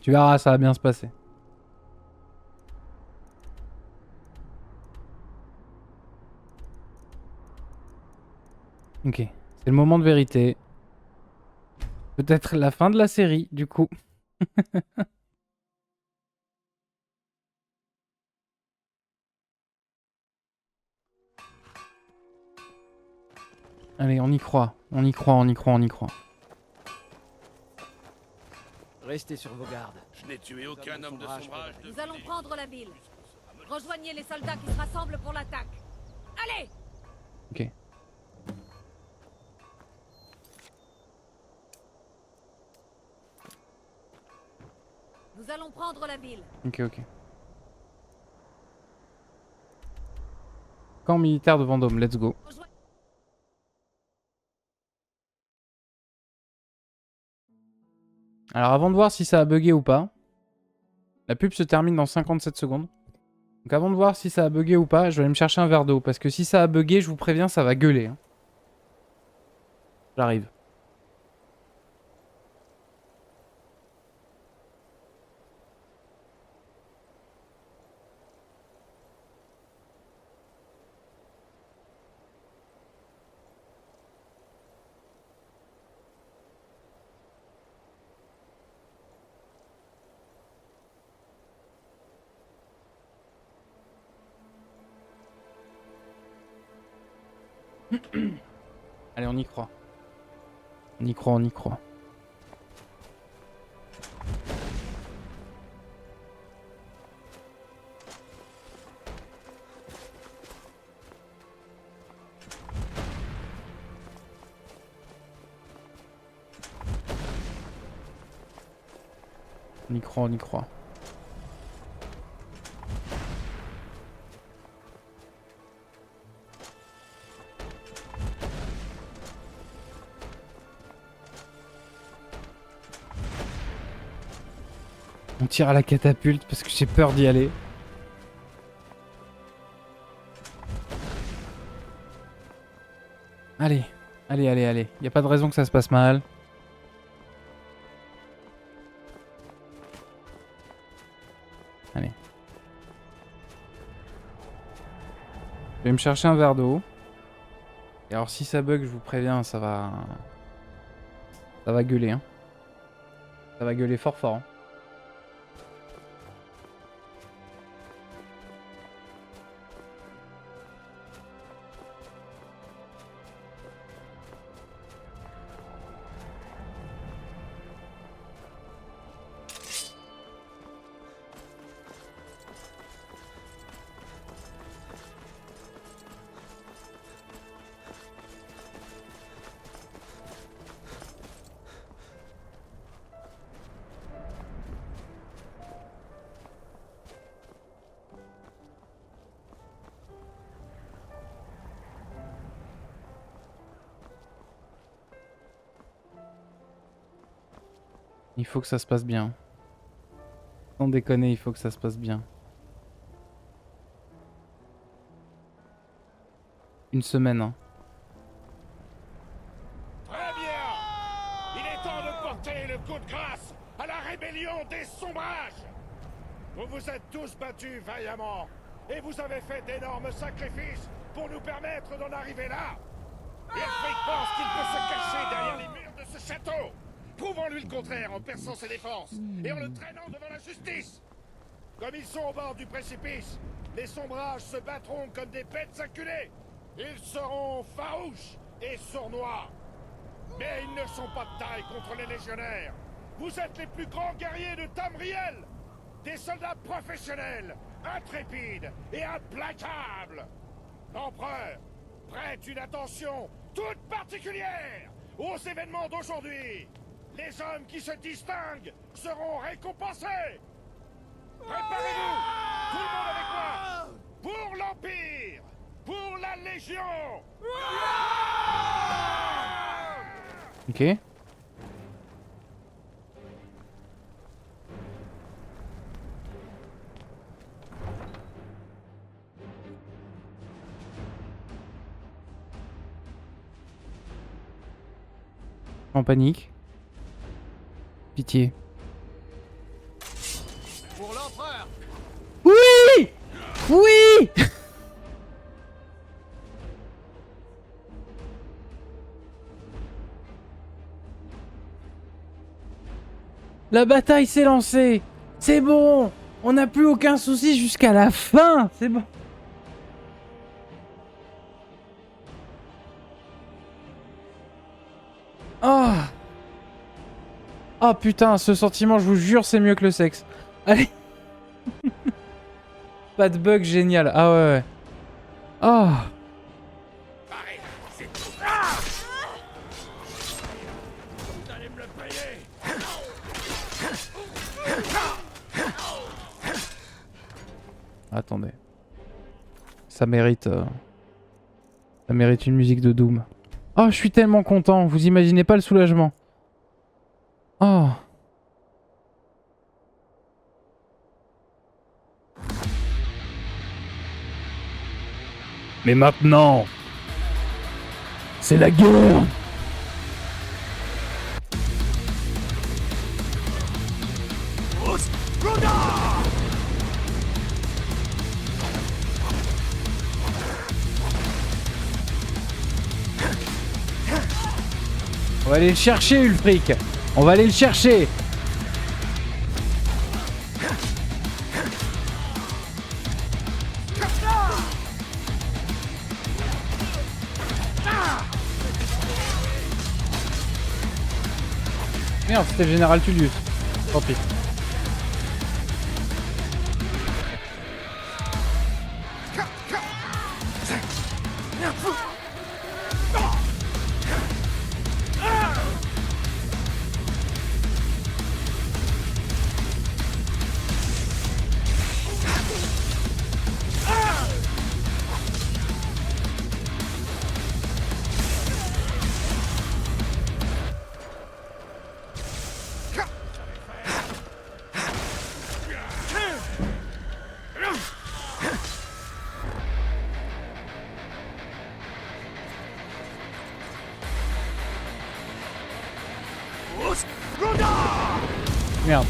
Tu verras, ça va bien se passer. Ok, c'est le moment de vérité. Peut-être la fin de la série, du coup. Allez, on y croit. On y croit, on y croit, on y croit. Restez sur vos gardes. Je n'ai tué aucun homme de sombrage. Nous allons prendre la ville. Rejoignez les soldats qui se rassemblent pour l'attaque. Allez! Ok. Nous allons prendre la ville. Ok, ok. Camp militaire de Vendôme, let's go. Rejoignez- Alors avant de voir si ça a bugué ou pas, la pub se termine dans 57 secondes. Donc avant de voir si ça a bugué ou pas, je vais aller me chercher un verre d'eau. Parce que si ça a bugué, je vous préviens, ça va gueuler. Hein. J'arrive. Allez, on y croit. On y croit, on y croit. On y croit, on y croit. On tire à la catapulte parce que j'ai peur d'y aller. Allez, allez, allez, allez. Y a pas de raison que ça se passe mal. Allez. Je vais me chercher un verre d'eau. Et alors si ça bug, je vous préviens, ça va gueuler. Hein. Ça va gueuler fort fort. Hein. Il faut que ça se passe bien. Sans déconner, il faut que ça se passe bien. Une semaine, hein. Très bien! Il est temps de porter le coup de grâce à la rébellion des sombrages! Vous vous êtes tous battus vaillamment, et vous avez fait d'énormes sacrifices pour nous permettre d'en arriver là! Elfric pense qu'il peut se cacher derrière les murs de ce château! Prouvons-lui le contraire en perçant ses défenses et en le traînant devant la justice! Comme ils sont au bord du précipice, les sombrages se battront comme des bêtes acculées! Ils seront farouches et sournois! Mais ils ne sont pas de taille contre les légionnaires! Vous êtes les plus grands guerriers de Tamriel! Des soldats professionnels, intrépides et implacables! L'empereur prête une attention toute particulière aux événements d'aujourd'hui! Les hommes qui se distinguent seront récompensés! Préparez-vous! Tout le monde avec moi! Pour l'Empire! Pour la Légion! Ok. En panique. Pitié. Pour l'empereur! Oui! Oui! La bataille s'est lancée. C'est bon. On n'a plus aucun souci jusqu'à la fin. C'est bon. Oh putain, ce sentiment, je vous jure, c'est mieux que le sexe. Allez. Pas de bug, génial. Ah ouais, ouais. Oh. Vous allez me le payer. Attendez. Ça mérite une musique de Doom. Oh, je suis tellement content. Vous imaginez pas le soulagement. Oh. Mais maintenant, c'est la guerre. On va aller le chercher, Ulfric. On va aller le chercher. Merde, c'était le général Tullius. Tant pis. Merde.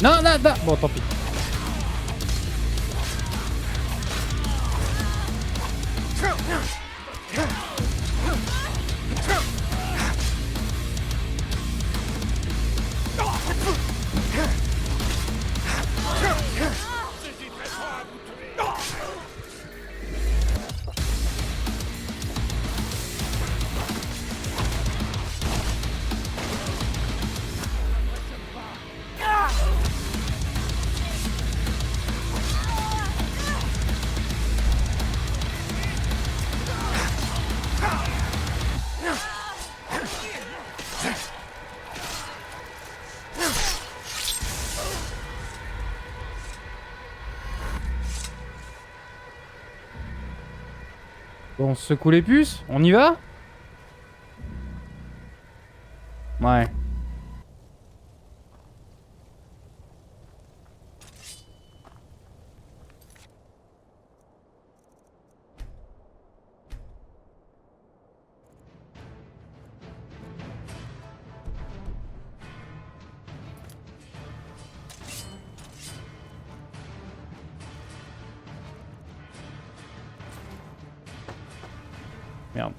Non, non, non. Bon, tant pis. Bon, on se secoue les puces. On y va? Ouais. Merde.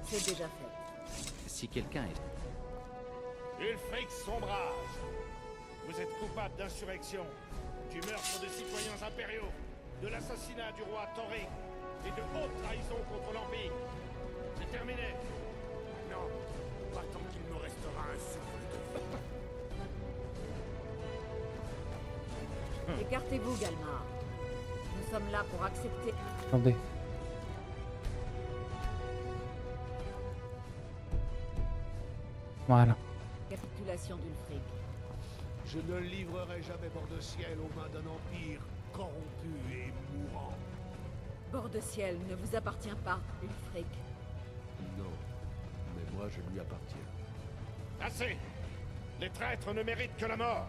C'est déjà fait. Si quelqu'un est... Ulfric Sombrage, vous êtes coupable d'insurrection, du meurtre de citoyens impériaux, de l'assassinat du roi Thoric et de haute trahison contre l'Empire. C'est terminé. Non, pas tant qu'il me restera un souffle de... Écartez-vous, Galmar. Nous sommes là pour accepter... Attendez. Voilà. Capitulation d'Ulfric. Je ne livrerai jamais bord de ciel aux mains d'un empire corrompu et mourant. Bord de ciel ne vous appartient pas, Ulfric. Non, mais moi je lui appartiens. Assez. Les traîtres ne méritent que la mort.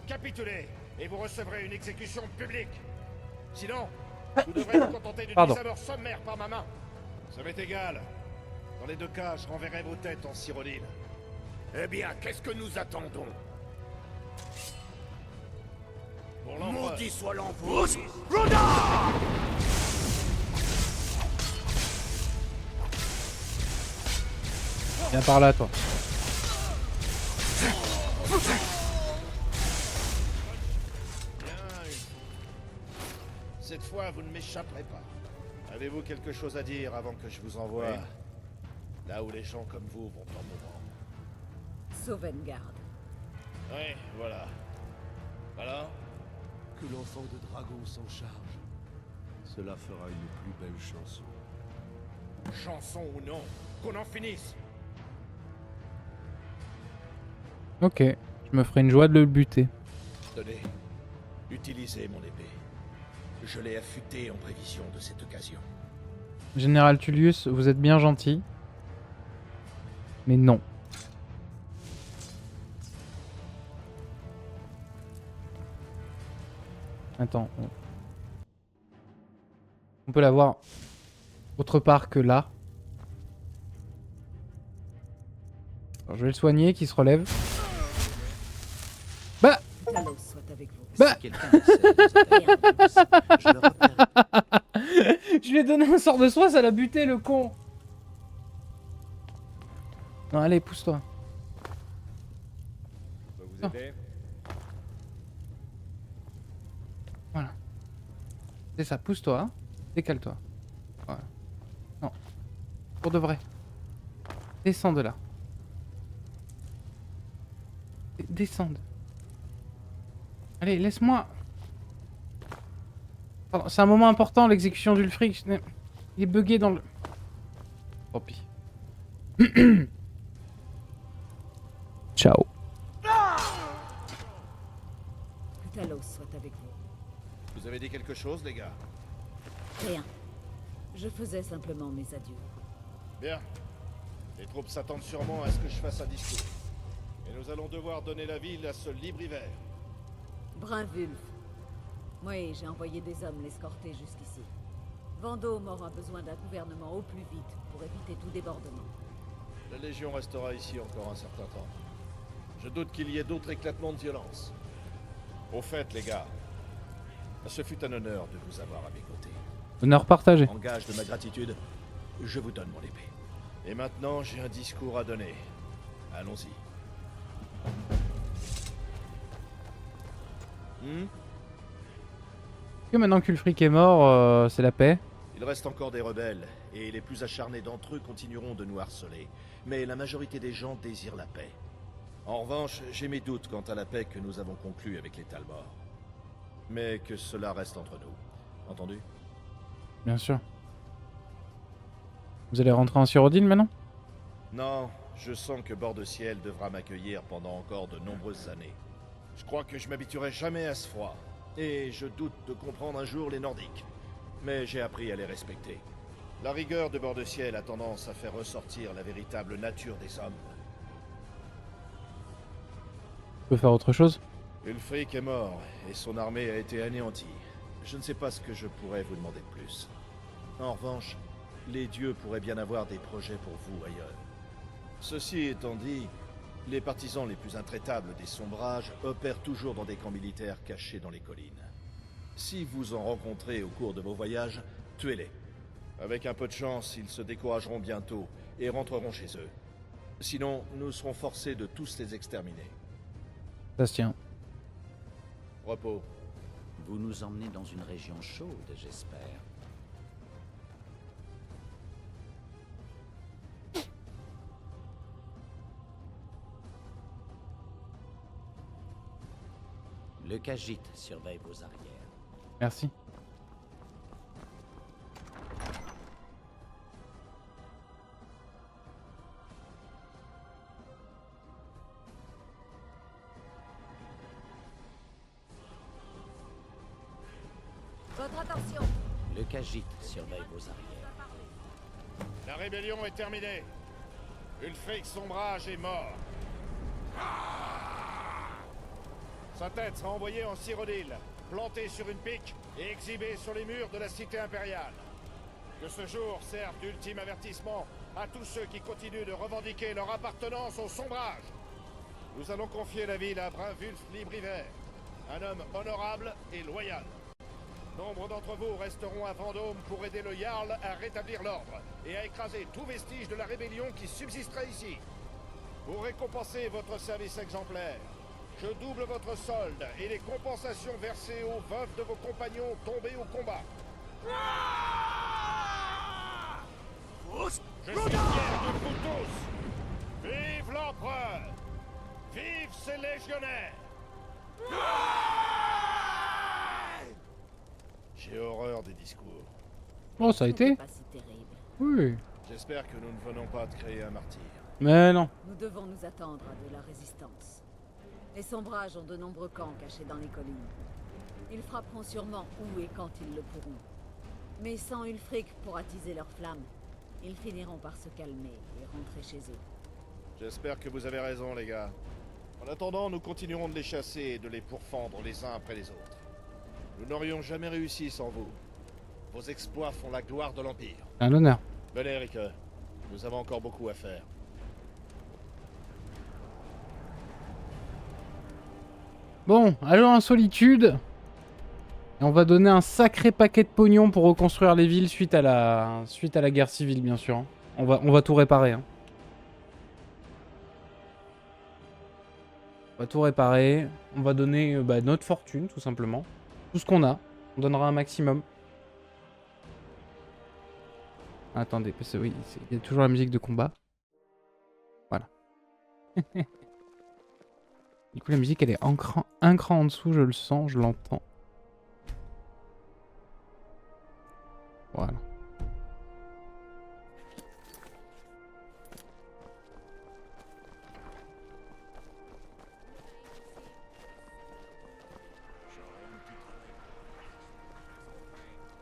Capitulez et vous recevrez une exécution publique. Sinon, vous devrez vous contenter d'une mise à mort sommaire par ma main. Ça m'est égal. Dans les deux cas, je renverrai vos têtes en Cyrodiil. Eh bien, qu'est-ce que nous attendons? Pour l'empereur. Maudit soit l'envoi. Viens par là, toi. Cette fois, vous ne m'échapperez pas. Avez-vous quelque chose à dire avant que je vous envoie là où les gens comme vous vont en mourant? Sauvengarde. Oui, voilà. Voilà. Que l'enfant de dragon s'en charge. Cela fera une plus belle chanson. Chanson ou non, qu'on en finisse. Ok, je me ferai une joie de le buter. Tenez, utilisez mon épée. Je l'ai affûtée en prévision de cette occasion. Général Tullius, vous êtes bien gentil. Mais non. Attends. On peut l'avoir autre part que là. Alors, je vais le soigner, qui se relève. Bah Talos soit avec vous. Bah Si quelqu'un essaie de nous attaquer, je le repérerai. Je lui ai donné un sort de soin, ça l'a buté le con. Non, allez, pousse-toi. Je peux vous aider? Voilà. C'est ça, pousse-toi. Décale-toi. Voilà. Non. Pour de vrai. Descends de là. Descende. Allez, laisse-moi. Pardon, c'est un moment important, l'exécution d'Ulfric. Il est bugué dans le... Tant pis. Ciao. Que Talos soit avec vous. Vous avez dit quelque chose, les gars? Rien. Je faisais simplement mes adieux. Bien. Les troupes s'attendent sûrement à ce que je fasse un discours. Et nous allons devoir donner la ville à ce libre hiver. Brinwulf. Oui, j'ai envoyé des hommes l'escorter jusqu'ici. Vendôme aura besoin d'un gouvernement au plus vite pour éviter tout débordement. La Légion restera ici encore un certain temps. Je doute qu'il y ait d'autres éclatements de violence. Au fait, les gars, ce fut un honneur de vous avoir à mes côtés. Honneur partagé. En gage de ma gratitude, je vous donne mon épée. Et maintenant, j'ai un discours à donner. Allons-y. Que maintenant qu'Ulfric est mort, c'est la paix. Il reste encore des rebelles, et les plus acharnés d'entre eux continueront de nous harceler. Mais la majorité des gens désirent la paix. En revanche, j'ai mes doutes quant à la paix que nous avons conclue avec les Talmor. Mais que cela reste entre nous. Entendu? Bien sûr. Vous allez rentrer en Cyrodiil maintenant? Non, je sens que Bord de Ciel devra m'accueillir pendant encore de nombreuses années. Je crois que je m'habituerai jamais à ce froid. Et je doute de comprendre un jour les Nordiques. Mais j'ai appris à les respecter. La rigueur de Bord de Ciel a tendance à faire ressortir la véritable nature des hommes. On peut faire autre chose? Ulfric est mort, et son armée a été anéantie. Je ne sais pas ce que je pourrais vous demander de plus. En revanche, les dieux pourraient bien avoir des projets pour vous ailleurs. Ceci étant dit, les partisans les plus intraitables des sombrages opèrent toujours dans des camps militaires cachés dans les collines. Si vous en rencontrez au cours de vos voyages, tuez-les. Avec un peu de chance, ils se décourageront bientôt et rentreront chez eux. Sinon, nous serons forcés de tous les exterminer. Ça se tient. Repos. Vous nous emmenez dans une région chaude, j'espère. Le Khajiit surveille vos arrières. Merci. Votre attention! Le Khajiit surveille vos arrières. La rébellion est terminée. Ulfric Sombrage est mort. Sa tête sera envoyée en Cyrodiil, plantée sur une pique et exhibée sur les murs de la cité impériale. Que ce jour serve d'ultime avertissement à tous ceux qui continuent de revendiquer leur appartenance au Sombrage. Nous allons confier la ville à Brinwulf Libriver, un homme honorable et loyal. Nombre d'entre vous resteront à Vendôme pour aider le Jarl à rétablir l'ordre et à écraser tout vestige de la rébellion qui subsistera ici. Pour récompenser votre service exemplaire, Je double votre solde et les compensations versées aux veuves de vos compagnons tombés au combat. Je suis fier de vous tous. Vive l'empereur! Vive ses légionnaires! J'ai horreur des discours. Oh, ça a été? Pas si terrible. Oui. J'espère que nous ne venons pas de créer un martyr. Mais non. Nous devons nous attendre à de la résistance. Les sombrages ont de nombreux camps cachés dans les collines. Ils frapperont sûrement où et quand ils le pourront. Mais sans Ulfric pour attiser leurs flammes, ils finiront par se calmer et rentrer chez eux. J'espère que vous avez raison, les gars. En attendant, nous continuerons de les chasser et de les pourfendre les uns après les autres. Nous n'aurions jamais réussi sans vous. Vos exploits font la gloire de l'Empire. Un honneur. Venez, Eric. Nous avons encore beaucoup à faire. Bon, allons en solitude. Et on va donner un sacré paquet de pognon pour reconstruire les villes suite à la guerre civile, bien sûr. Hein. On va tout réparer. Hein. On va tout réparer. On va donner notre fortune, tout simplement. Tout ce qu'on a. On donnera un maximum. Attendez, parce que oui, il y a toujours la musique de combat. Voilà. Du coup, la musique, elle est un cran en dessous, je le sens, je l'entends. Voilà.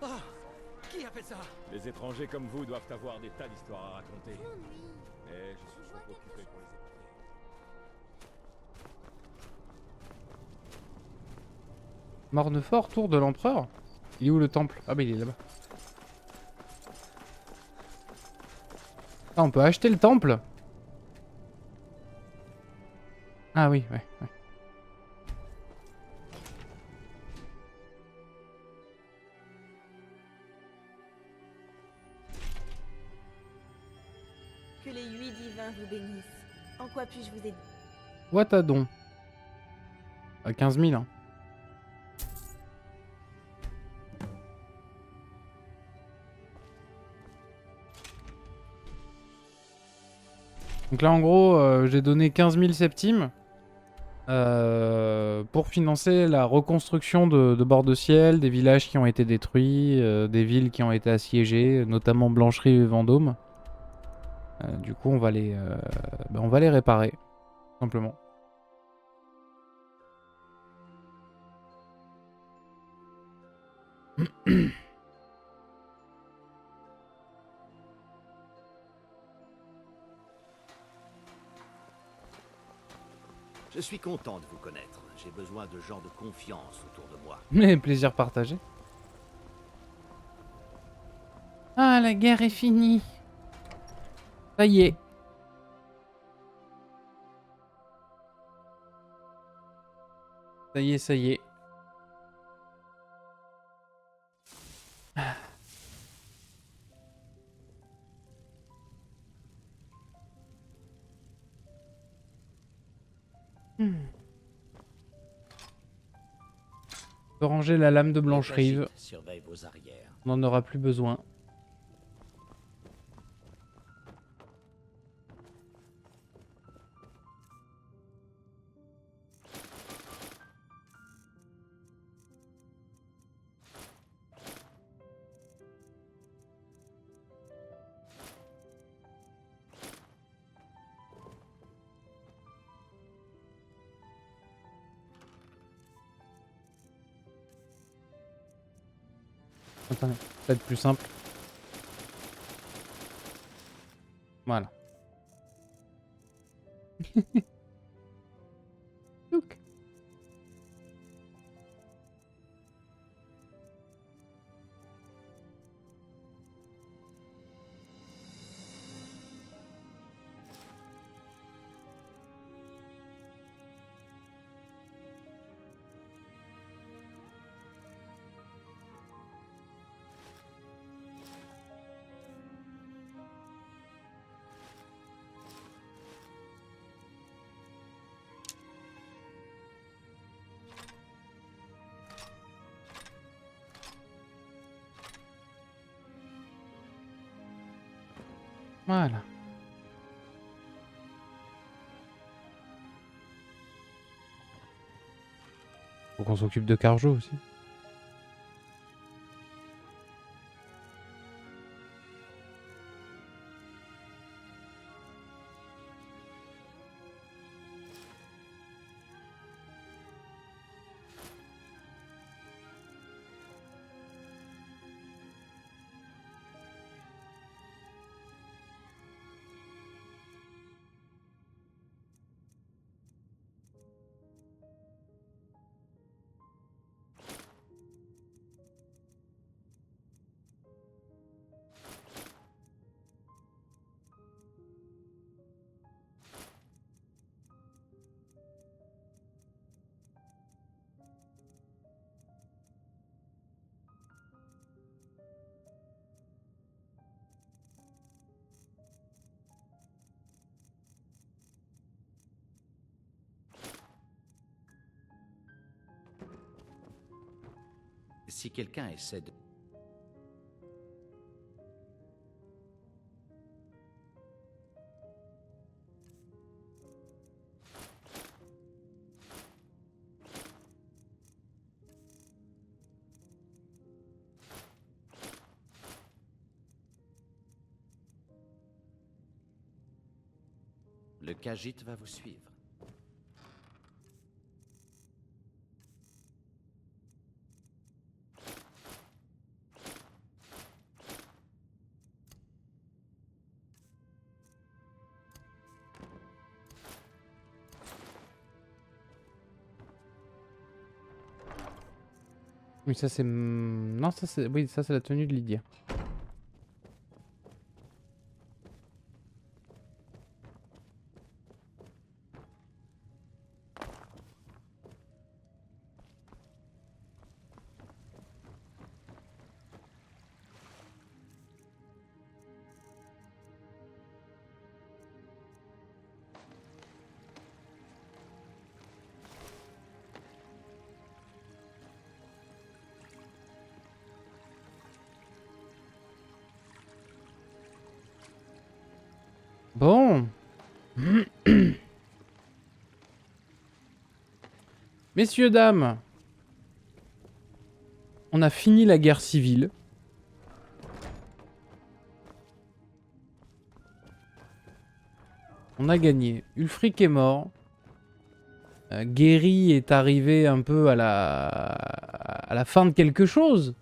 Ah, qui a fait ça? Les étrangers comme vous doivent avoir des tas d'histoires à raconter. Mais je suis trop occupé pour les écouter. Mornefort, tour de l'empereur. Il est où le temple? Ah bah il est là-bas. Ah, on peut acheter le temple? Ah oui, ouais. Que les 8 divins vous bénissent. En quoi puis-je vous aider? Ouattadon. À 15 000, hein. Donc là, en gros, j'ai donné 15 000 septimes pour financer la reconstruction de bords de ciel, des villages qui ont été détruits, des villes qui ont été assiégées, notamment Blancherie et Vendôme. Du coup, on va les réparer, tout simplement. Je suis content de vous connaître. J'ai besoin de gens de confiance autour de moi. Mais plaisir partagé. Ah, la guerre est finie. Ça y est. Ça y est, ça y est. On peut ranger la lame de Blancherive. Surveille vos arrières. On n'en aura plus besoin. Attendez, peut-être plus simple. Voilà. Look. Voilà. Faut qu'on s'occupe de Carjo aussi. Si quelqu'un essaie de... Le Khajiit va vous suivre. Oui, ça c'est... Non, ça c'est... Oui, ça c'est la tenue de Lydia. Bon. Messieurs, dames. On a fini la guerre civile. On a gagné. Ulfric est mort. Geri est arrivé un peu à la fin de quelque chose.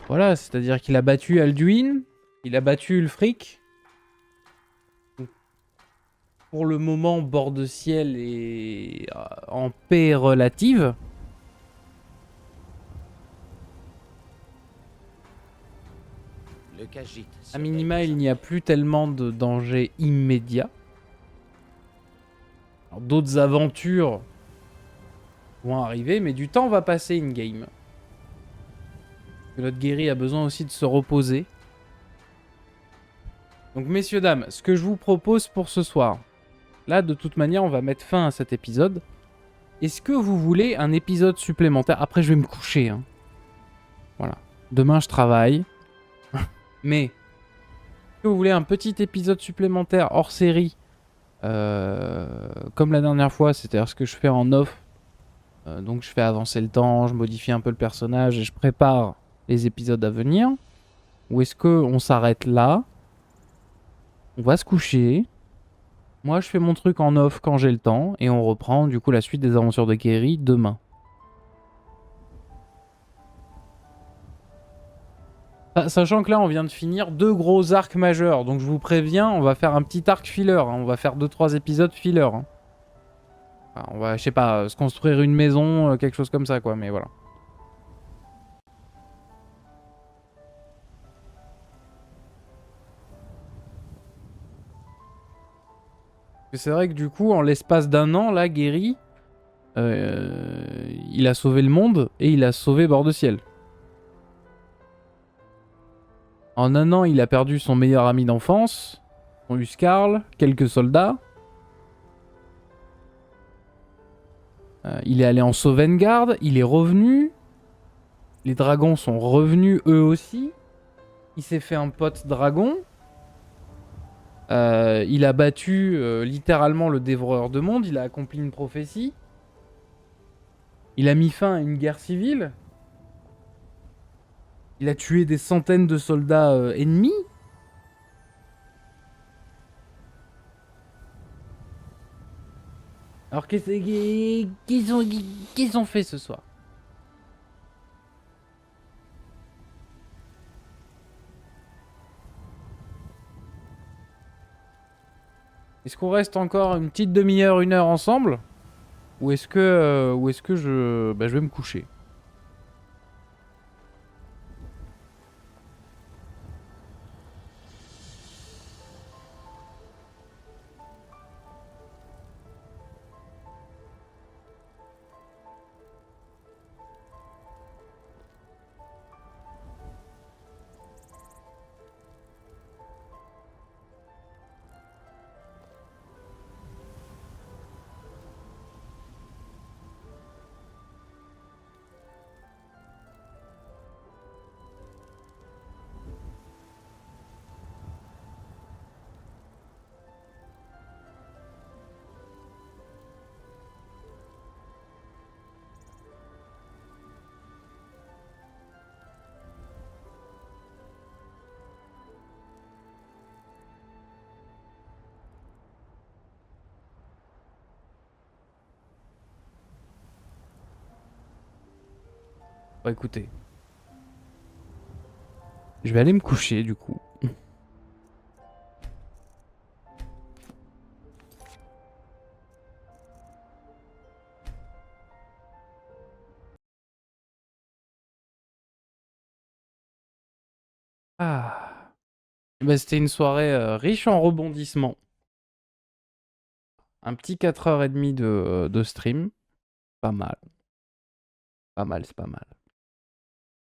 Voilà, c'est-à-dire qu'il a battu Alduin. Il a battu Ulfric. Pour le moment, Bord de Ciel est en paix relative. Le Khajiit. A minima, il n'y a plus tellement de danger immédiat. D'autres aventures vont arriver, mais du temps va passer in-game. Notre guéri a besoin aussi de se reposer. Donc messieurs, dames, ce que je vous propose pour ce soir... Là, de toute manière, on va mettre fin à cet épisode. Est-ce que vous voulez un épisode supplémentaire? Après, je vais me coucher. Hein. Voilà. Demain, je travaille. Mais, est-ce que vous voulez un petit épisode supplémentaire hors série comme la dernière fois, c'est-à-dire ce que je fais en off. Donc, je fais avancer le temps, je modifie un peu le personnage et je prépare les épisodes à venir. Ou est-ce qu'on s'arrête là? On va se coucher. Moi, je fais mon truc en off quand j'ai le temps, et on reprend du coup la suite des aventures de Geri demain. Sachant que là, on vient de finir 2 gros arcs majeurs, donc je vous préviens, on va faire un petit arc filler, hein. On va faire 2-3 épisodes filler. Hein. Enfin, on va, je sais pas, se construire une maison, quelque chose comme ça, quoi, mais voilà. C'est vrai que du coup, en l'espace d'un an, là, Geri, il a sauvé le monde et il a sauvé Bord de Ciel. En un an, il a perdu son meilleur ami d'enfance, son Huskarl, quelques soldats. Il est allé en Sovngarde, il est revenu. Les dragons sont revenus eux aussi. Il s'est fait un pote dragon. Il a battu littéralement le dévoreur de monde, il a accompli une prophétie. Il a mis fin à une guerre civile. Il a tué des centaines de soldats ennemis. Alors qu'est-ce qu'ils ont fait ce soir? Est-ce qu'on reste encore une petite demi-heure, 1 heure ensemble? Ou est-ce que je vais me coucher? Bon, écoutez. Je vais aller me coucher, du coup. Ah. Bah, c'était une soirée riche en rebondissements. Un petit 4h30 de stream. Pas mal. Pas mal, c'est pas mal.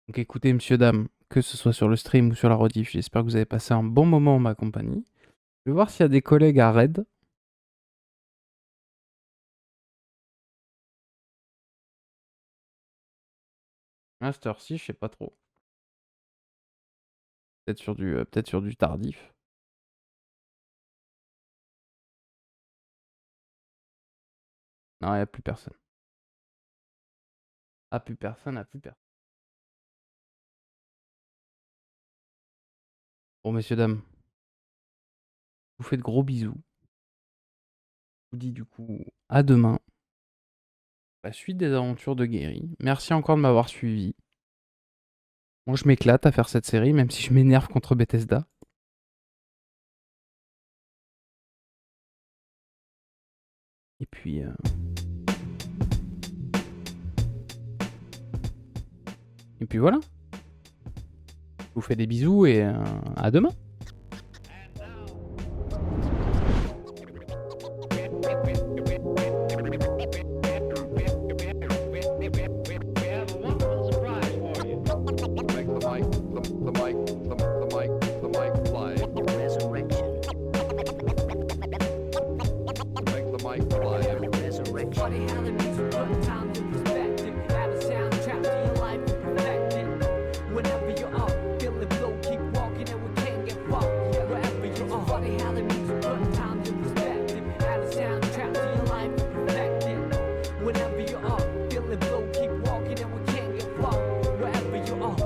Donc écoutez, messieurs, dames, que ce soit sur le stream ou sur la rediff, j'espère que vous avez passé un bon moment en ma compagnie. Je vais voir s'il y a des collègues à raid. À cette heure-ci, je sais pas trop. Peut-être sur du tardif. Non, il n'y a plus personne. Ah, plus personne, plus personne. Bon, messieurs, dames. Je vous fais de gros bisous. Je vous dis du coup à demain. La suite des aventures de Guéry. Merci encore de m'avoir suivi. Moi, je m'éclate à faire cette série, même si je m'énerve contre Bethesda. Et puis... Et puis voilà. Je vous fais des bisous et à demain.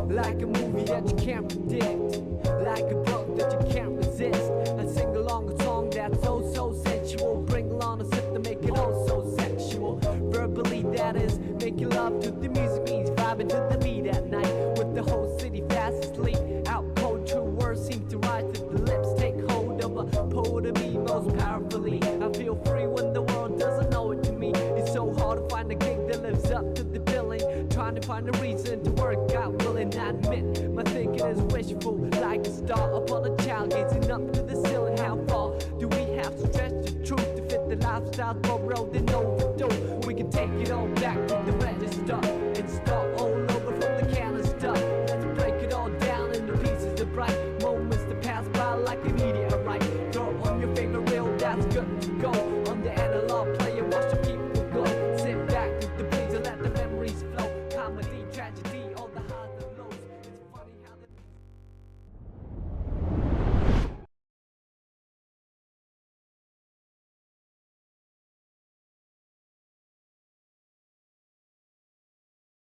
Like a movie that you can't predict, like a book that you can't resist. I sing along a song that's so sensual. Bring along a sip to make it oh so sexual. Verbally, that is making love to the music means vibing to the beat at night. With the whole city fast asleep. Out cold, true words seem to rise to the lips. Take hold of a poet of me most powerfully. I feel free when the world doesn't know it to me. It's so hard to find a gig that lives up to the billing. Trying to find a reason to work out, willing to admit my thinking is wishful. Like a star upon a child gazing up to the ceiling. How far do we have to stretch the truth to fit the lifestyle for road and overdue? We can take it all back to